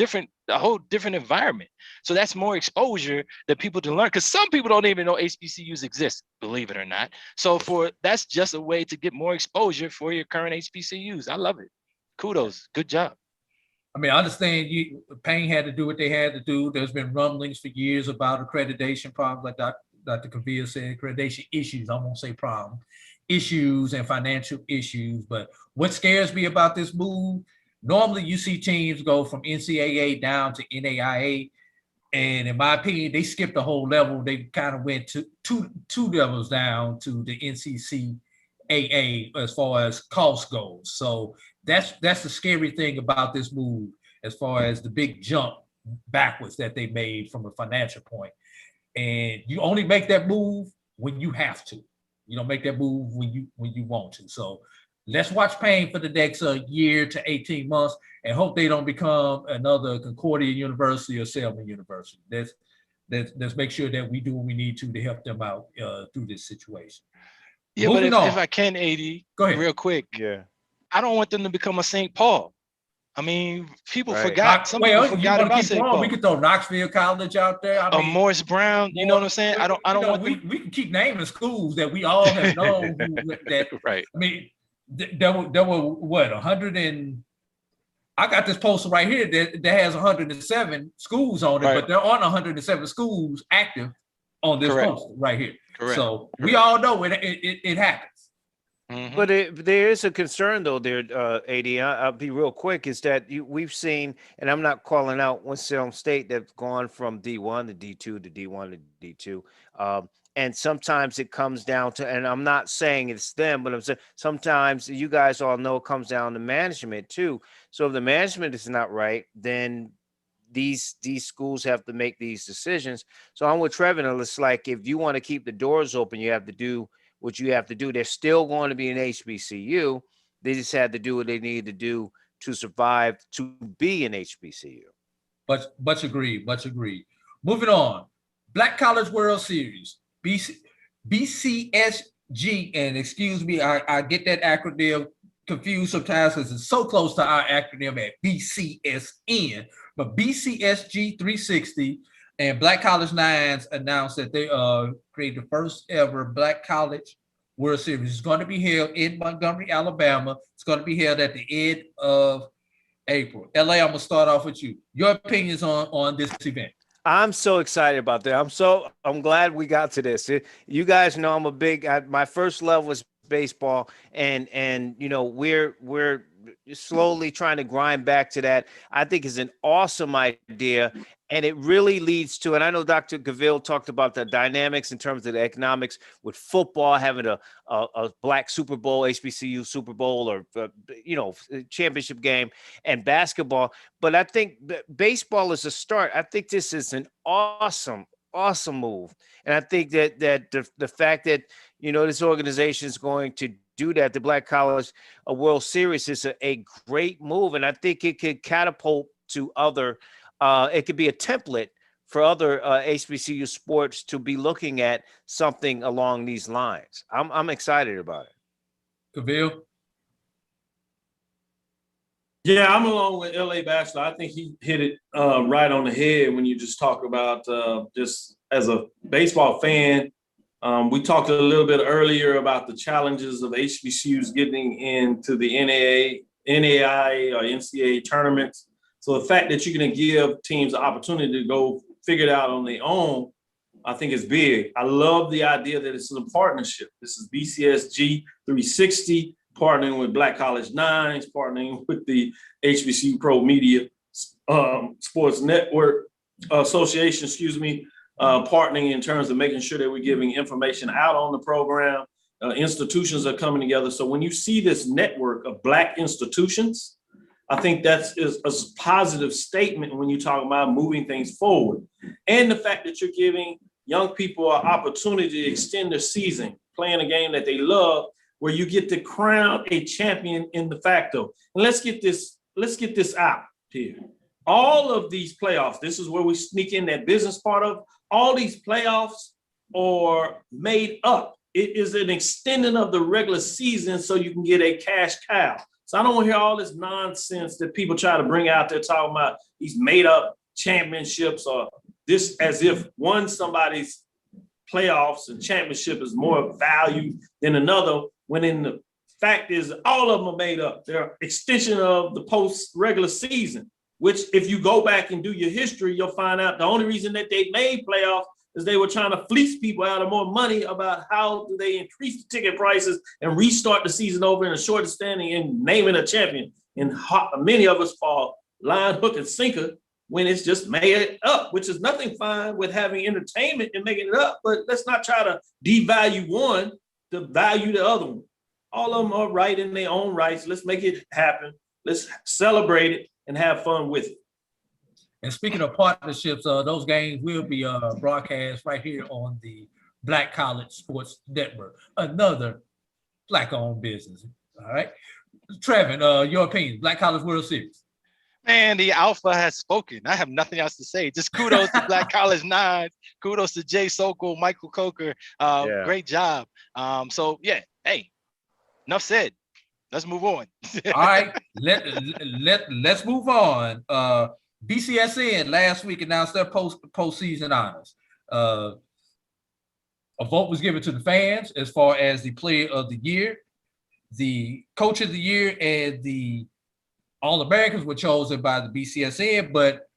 whole different environment. So that's more exposure that people to learn, because some people don't even know HBCUs exist, believe it or not. So that's just a way to get more exposure for your current HBCUs. I love it. Kudos, good job. I mean, I understand Payne had to do what they had to do. There's been rumblings for years about accreditation problems, like Dr. Kavil said, accreditation issues. I won't say problem, issues and financial issues. But what scares me about this move, normally you see teams go from NCAA down to NAIA. And in my opinion, they skipped the whole level. They kind of went to two levels down to the NCCAA as far as cost goes. So that's the scary thing about this move, as far as the big jump backwards that they made from a financial point. And you only make that move when you have to. You don't make that move when you want to. So let's watch Payne for the next year to 18 months and hope they don't become another Concordia University or Selma University. Let's make sure that we do what we need to help them out through this situation. Yeah, Moving but on. if I can, AD, go ahead real quick. Yeah. I don't want them to become a St. Paul. I mean, people forgot. Some people forgot about St. Paul. We could throw Knoxville College out there. I mean, Morris Brown. You know what I'm saying? I don't want. We can keep naming schools that we all have known. That right. I mean, there were what 100 and I got this poster right here that has 107 schools on it, but there aren't 107 schools active on this poster right here. Correct. So we all know it happens. Mm-hmm. But there is a concern, though, there, AD. I'll be real quick, is that we've seen, and I'm not calling out Winston-Salem State, that's gone from D1 to D2 to D1 to D2. And sometimes it comes down to, and I'm not saying it's them, but I'm saying sometimes you guys all know it comes down to management, too. So if the management is not right, then these schools have to make these decisions. So I'm with Trevor. It's like, if you want to keep the doors open, you have to do what you have to do. They're still going to be an HBCU. They just had to do what they needed to do to survive to be an HBCU. Much agreed. Moving on. Black College World Series, BCSG, and excuse me, I get that acronym confused sometimes because it's so close to our acronym at BCSN, but BCSG 360 and Black College Nines announced that they created the first ever Black College World Series. It's going to be held in Montgomery, Alabama. It's going to be held at the end of April. LA, I'm going to start off with you. Your opinions on this event. I'm so excited about that. I'm glad we got to this. You guys know I'm a big, my first love was baseball, and you know, we're slowly trying to grind back to that. I think is an awesome idea. And it really leads to, and I know Dr. Gavil talked about the dynamics in terms of the economics with football having a black Super Bowl, HBCU Super Bowl, or, championship game, and basketball. But I think baseball is a start. I think this is an awesome move. And I think that the fact that, this organization is going to do that, the Black College World Series, is a great move. And I think it could catapult to other it could be a template for other HBCU sports to be looking at something along these lines. I'm excited about it. Kavil? Yeah, I'm along with LA Bachelor. I think he hit it right on the head when you just talk about just as a baseball fan. We talked a little bit earlier about the challenges of HBCUs getting into the NAIA or NCAA tournaments. So the fact that you're going to give teams the opportunity to go figure it out on their own, I think is big. I love the idea that it's a partnership. This is BCSG 360, partnering with Black College Nines, partnering with the HBCU Pro Media Sports Network Association, partnering in terms of making sure that we're giving information out on the program. Institutions are coming together. So when you see this network of Black institutions, I think that's a positive statement when you talk about moving things forward. And the fact that you're giving young people an opportunity to extend their season, playing a game that they love, where you get to crown a champion in de facto. And let's get this out here. All of these playoffs, this is where we sneak in that business part of, all these playoffs are made up it is an extending of the regular season so you can get a cash cow. So I don't want to hear all this nonsense that people try to bring out there talking about these made up championships or this as if one somebody's playoffs and championship is more valued than another, when in the fact is all of them are made up. They're extension of the post regular season, which if you go back and do your history, you'll find out the only reason that they made playoffs is they were trying to fleece people out of more money about how do they increase the ticket prices and restart the season over in a shorter standing and naming a champion. And many of us fall line, hook, and sinker when it's just made up, which is nothing fine with having entertainment and making it up. But let's not try to devalue one to value the other one. All of them are right in their own rights. Let's make it happen. Let's celebrate it and have fun with it. And speaking of partnerships, those games will be broadcast right here on the Black College Sports Network, another Black-owned business. All right, Trevin, your opinion, Black College World Series. Man, the alpha has spoken. I have nothing else to say. Just kudos to Black College Nines. Kudos to Jay Sokol, Michael Coker. Great job. So yeah, hey, enough said. Let's move on. All right, let's move on. BCSN last week announced their postseason honors. A vote was given to the fans as far as the player of the year, the coach of the year, and the All-Americans were chosen by the BCSN, but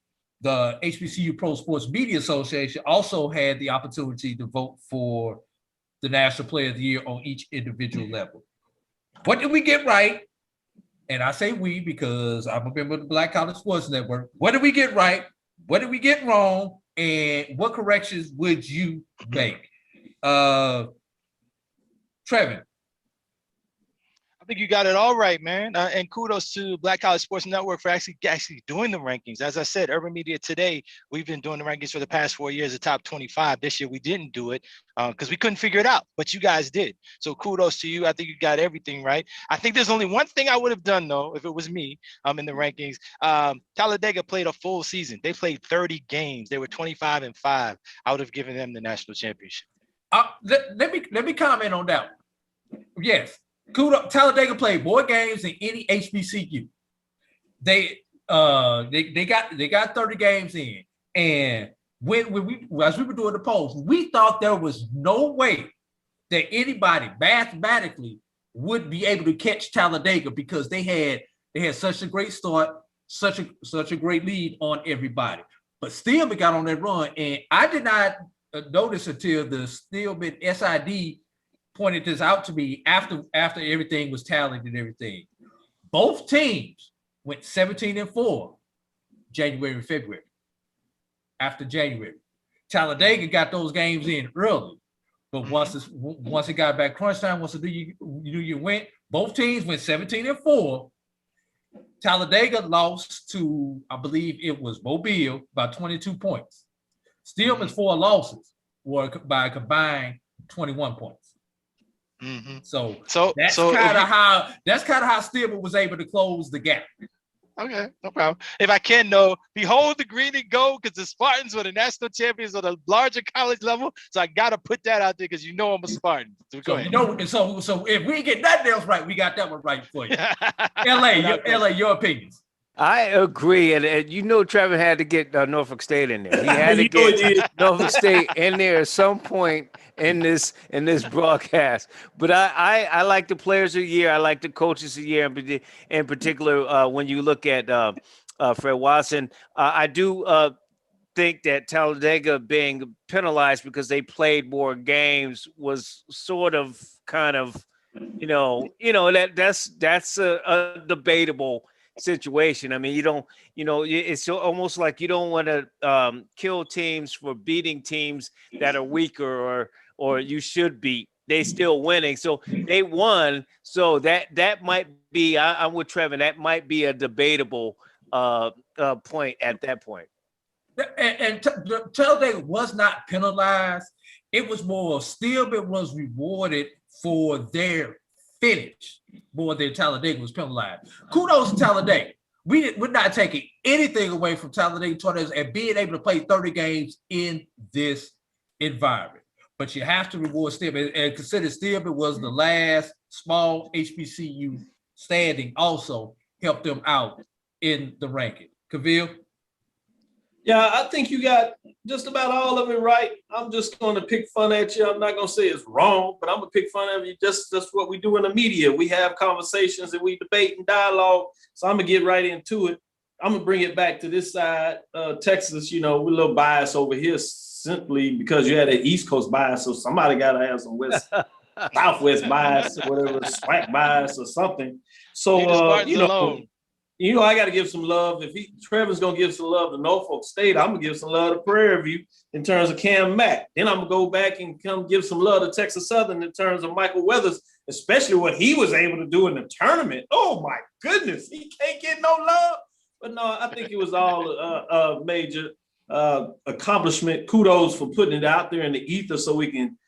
the HBCU Pro Sports Media Association also had the opportunity to vote for the National Player of the Year on each individual level. What did we get right? And I say we because I'm a member of the Black College Sports Network. What did we get right? What did we get wrong? And what corrections would you make? Trevin. I think you got it all right, man. And kudos to Black College Sports Network for actually doing the rankings. As I said, Urban Media Today, we've been doing the rankings for the past 4 years, the top 25. This year we didn't do it because we couldn't figure it out, but you guys did. So kudos to you. I think you got everything right. I think there's only one thing I would have done though, if it was me in the rankings. Talladega played a full season. They played 30 games. They were 25-5. I would have given them the national championship. Let me comment on that one. Yes. Talladega played more games than any HBCU. They got 30 games in, and as we were doing the polls, we thought there was no way that anybody mathematically would be able to catch Talladega because they had such a great start, such a great lead on everybody. But Steelman got on that run, and I did not notice until the Steelman SID pointed this out to me after everything was tallied and everything. Both teams went 17-4 January and February. After January, Talladega got those games in early, but once it got back crunch time, once the New Year went, both teams went 17-4. Talladega lost to, I believe it was Mobile by 22 points. Steelman's 4 losses were by a combined 21 points. Mm-hmm. So that's kind of how Steelman was able to close the gap. Okay, no problem. If I can know, behold the green and gold, because the Spartans were the national champions on the larger college level. So I gotta put that out there because you know I'm a Spartan. So go ahead. So if we get nothing else right, we got that one right for you. LA, your opinions. I agree, and Trevor had to get Norfolk State in there. He had to get Norfolk State in there at some point in this broadcast. But I like the players of the year. I like the coaches of the year in particular. When you look at Fred Watson, I do think that Talladega being penalized because they played more games was sort of kind of that's a debatable situation. I mean, it's almost like you don't want to kill teams for beating teams that are weaker or you should beat. They still winning, so they won. So that might be. I'm with Trevor. That might be a debatable point at that point. And Talladega was not penalized. It was more Steelman was rewarded for their finish more than Talladega was penalized. Kudos to Talladega. We're not taking anything away from Talladega Tornadoes and being able to play 30 games in this environment. but you have to reward Stibbe. And consider Stibbe was the last small HBCU standing, also helped them out in the ranking. Kavil? Yeah, I think you got just about all of it right. I'm just going to pick fun at you. I'm not going to say it's wrong, but I'm going to pick fun at you. That's what we do in the media. We have conversations and we debate and dialogue. So I'm going to get right into it. I'm going to bring it back to this side. Texas, we're a little biased over here simply because you had an East Coast bias. So somebody got to have some Southwest bias or whatever, SWAC bias or something. So, I got to give some love. If Trevor's going to give some love to Norfolk State, I'm going to give some love to Prairie View in terms of Cam Mack. Then I'm going to go back and come give some love to Texas Southern in terms of Michael Weathers, especially what he was able to do in the tournament. Oh, my goodness. He can't get no love. But no, I think it was all a major accomplishment. Kudos for putting it out there in the ether so we can,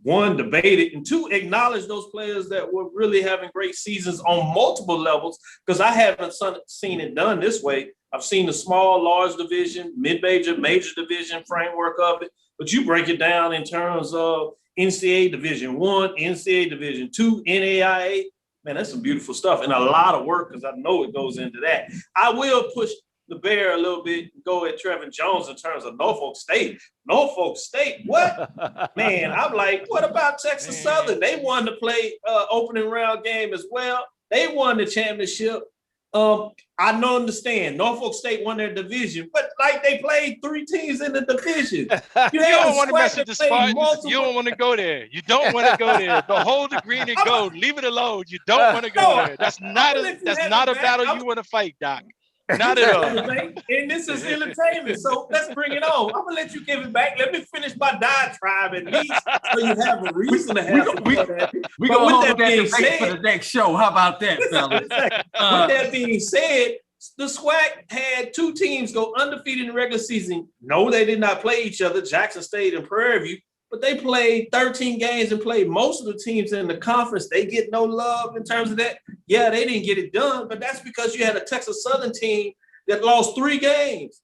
one, debate it, and two, acknowledge those players that were really having great seasons on multiple levels, because I haven't seen it done this way. I've seen the small, large division, mid-major, major division framework of it, but you break it down in terms of NCAA Division I, NCAA Division II, NAIA. Man, that's some beautiful stuff and a lot of work because I know it goes into that. I will push the bear a little bit and go at Trevin Jones in terms of Norfolk State. Norfolk State, what? Man, I'm like, what about Texas Southern? They won the opening round game as well. They won the championship. I don't understand. Norfolk State won their division, but like they played 3 teams in the division. You don't want to mess with the Spartans. You don't want to go there. You don't want to go there. Behold the green and gold. Leave it alone. You don't want to go there. That's not a battle you want to fight, Doc. Not at all. And this is entertainment. So let's bring it on. I'm gonna let you give it back. Let me finish my diatribe at least, so you have a reason to have some fun. We're gonna hold that debate for the next show. How about that, fellas? With that being said, the SWAC had 2 teams go undefeated in the regular season. No, they did not play each other, Jackson State and Prairie View, but they played 13 games and played most of the teams in the conference. They get no love in terms of that. Yeah, they didn't get it done, but that's because you had a Texas Southern team that lost 3 games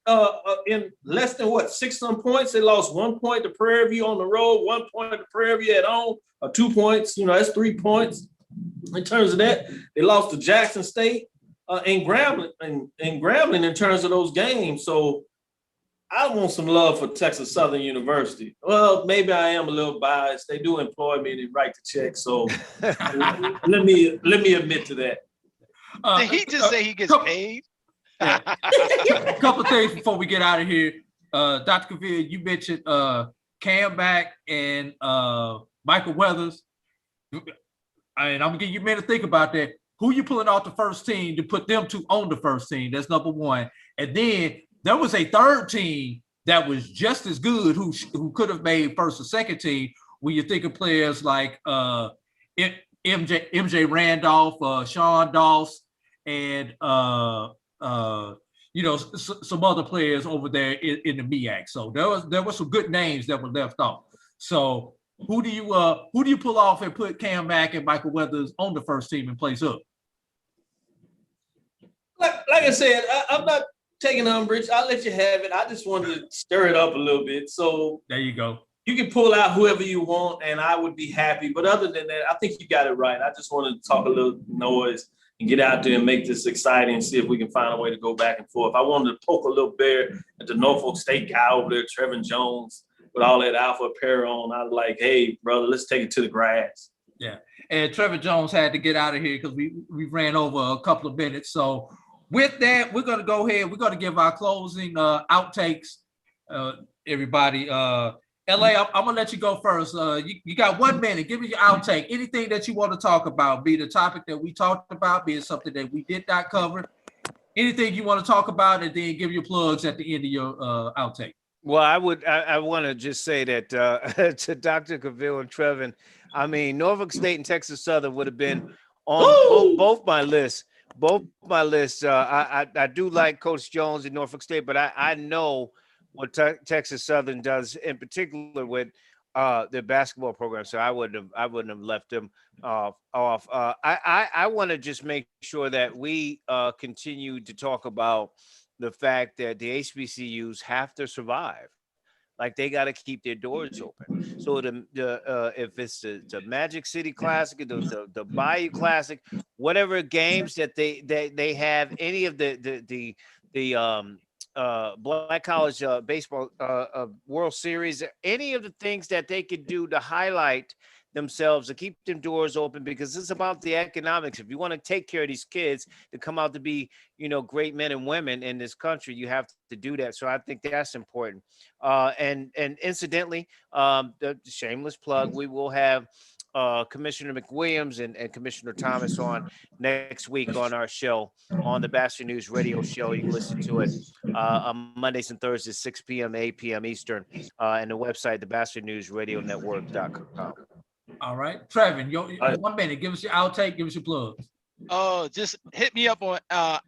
in less than 6 points. They lost 1 point to Prairie View on the road, 1 point to Prairie View at home, 2 points. That's 3 points. In terms of that, they lost to Jackson State and Grambling in terms of those games. So I want some love for Texas Southern University. Well, maybe I am a little biased. They do employ me to write the check, so let me admit to that. Did he just say he gets paid? A couple of things before we get out of here. Dr. Kavil, you mentioned Cam Mack and Michael Weathers. And I'm gonna give you a minute to think about that. Who you pulling off the first team to put them 2 on the first team? That's number one. And then there was a third team that was just as good who could have made first or second team when you think of players like MJ Randolph, Sean Doss, and some other players over there in the MEAC. So there were some good names that were left off. So who do you pull off and put Cam Mack and Michael Weathers on the first team and place up? Like I said, I'm not taking umbrage. I'll let you have it. I just wanted to stir it up a little bit. So there you go. You can pull out whoever you want, and I would be happy. But other than that, I think you got it right. I just wanted to talk a little noise and get out there and make this exciting and see if we can find a way to go back and forth. I wanted to poke a little bear at the Norfolk State guy over there, Trevin Jones, with all that alpha apparel on. I was like, hey, brother, let's take it to the grass. Yeah. And Trevor Jones had to get out of here because we ran over a couple of minutes. So with that, we're going to go ahead. We're going to give our closing outtakes, everybody. LA, I'm going to let you go first. You got 1 minute. Give me your outtake. Anything that you want to talk about, be the topic that we talked about, be it something that we did not cover. Anything you want to talk about, and then give your plugs at the end of your outtake. Well, I want to just say that to Dr. Kavil and Trevin, I mean, Norfolk State and Texas Southern would have been on both my lists. Both my lists. I do like Coach Jones in Norfolk State, but I know what Texas Southern does in particular with their basketball program. So I wouldn't have left them off. I want to just make sure that we continue to talk about the fact that the HBCUs have to survive. like they got to keep their doors open. So if it's the Magic City Classic, the Bayou Classic, whatever games that they have, any of the Black College Baseball World Series, any of the things that they could do to highlight themselves and keep them doors open, because it's about the economics. If you want to take care of these kids to come out to be, great men and women in this country, you have to do that. So I think that's important. And incidentally, the shameless plug, we will have Commissioner McWilliams and Commissioner Thomas on next week on our show, on the Bastard News Radio Show. You can listen to it on Mondays and Thursdays, 6 p.m. to 8 p.m. Eastern, and the website, thebastardnewsradionetwork.com. All right, Trevin, 1 minute. Give us your outtake. Give us your plugs. Oh, just hit me up on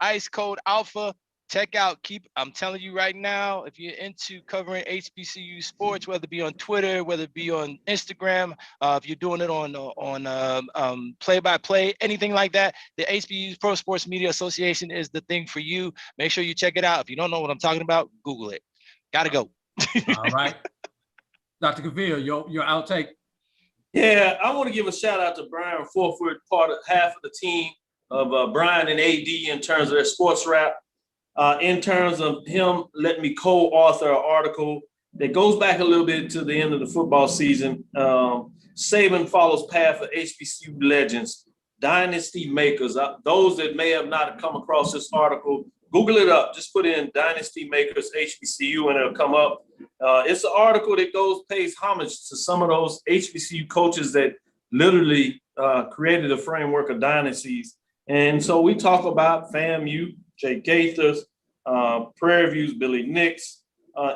Ice Code Alpha. Check out. I'm telling you right now, if you're into covering HBCU sports, whether it be on Twitter, whether it be on Instagram, if you're doing it on play-by-play, anything like that, the HBCU Pro Sports Media Association is the thing for you. Make sure you check it out. If you don't know what I'm talking about, Google it. Gotta go. All right, Dr. Cavill, your outtake. Yeah, I want to give a shout out to Brian Forford, half of the team of Brian and AD in terms of their sports rap. In terms of him letting me co-author an article that goes back a little bit to the end of the football season. Saban follows path of HBCU legends, dynasty makers. Those that may have not come across this article, Google it up. Just put in Dynasty Makers HBCU and it'll come up. It's an article that pays homage to some of those HBCU coaches that literally created a framework of dynasties. And so we talk about FAMU, Jay Gaithers, Prairie View's Billy Nix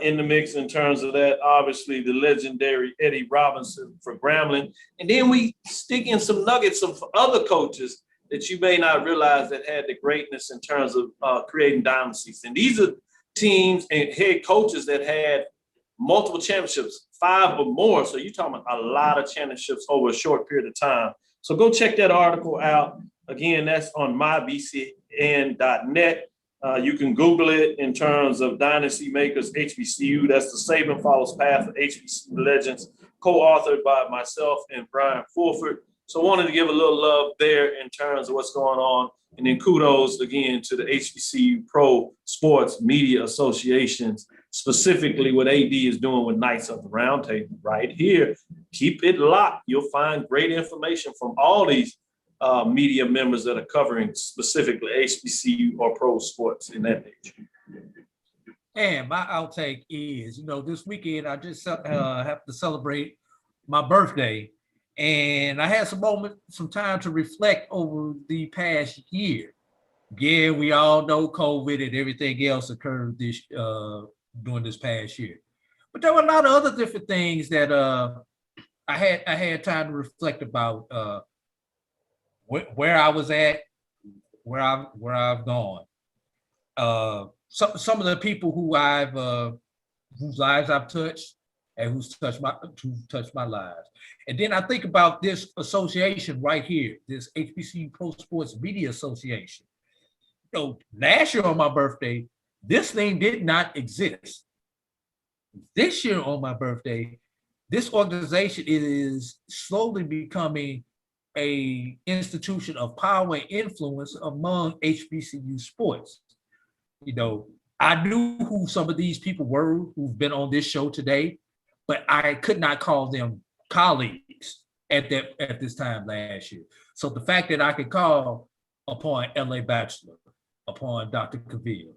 in the mix in terms of that. Obviously, the legendary Eddie Robinson for Grambling. And then we stick in some nuggets of other coaches that you may not realize that had the greatness in terms of creating dynasties. And these are teams and head coaches that had multiple championships, 5 or more. So you're talking about a lot of championships over a short period of time. So go check that article out. Again, that's on mybcn.net. You can Google it in terms of Dynasty Makers HBCU. That's the Saban Follows Path of HBCU Legends, co-authored by myself and Brian Fulford. So I wanted to give a little love there in terms of what's going on. And then kudos again to the HBCU Pro Sports Media Associations, specifically what AD is doing with Knights of the Round Table right here. Keep it locked. You'll find great information from all these media members that are covering specifically HBCU or pro sports in that nature. And my outtake is, this weekend I just have to celebrate my birthday. And I had some time to reflect over the past year. Yeah, we all know COVID and everything else occurred during this past year. But there were a lot of other different things that I had time to reflect about where I was at, where I've gone. Some of the people whose lives I've touched and who's touched my lives. And then I think about this association right here, this HBCU Pro Sports Media Association. Last year on my birthday, this thing did not exist. This year on my birthday, this organization is slowly becoming an institution of power and influence among HBCU sports. I knew who some of these people were who've been on this show today, but I could not call them colleagues at this time last year. So the fact that I could call upon L.A. Bachelor, upon Dr. Cavill,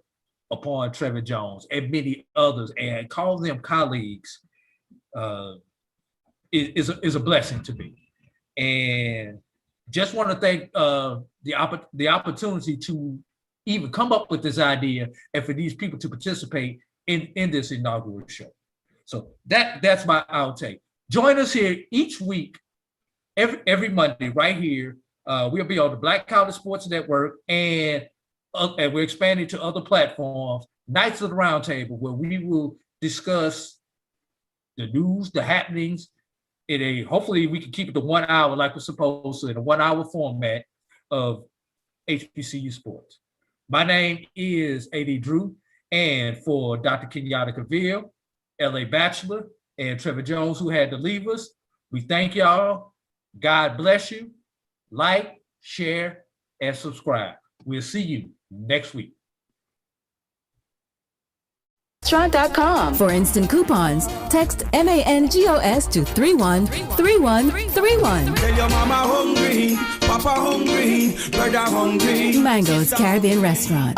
upon Trevor Jones, and many others, and call them colleagues is a blessing to me. And just want to thank the opportunity to even come up with this idea and for these people to participate in this inaugural show. So that's my outtake. Join us here each week, every Monday, right here. We'll be on the Black College Sports Network, and we're expanding to other platforms, Knights of the Round Table, where we will discuss the news, the happenings, hopefully we can keep it to 1 hour like we're supposed to, in a 1 hour format of HBCU sports. My name is A.D. Drew, and for Dr. Kenyatta Cavill, LA Bachelor, and Trevor Jones, who had to leave us. We thank y'all. God bless you. Like, share, and subscribe. We'll see you next week. Restaurant.com. For instant coupons, text MANGOS to 313131. Tell your mama hungry, papa hungry, brother hungry. Mango's Caribbean Restaurant.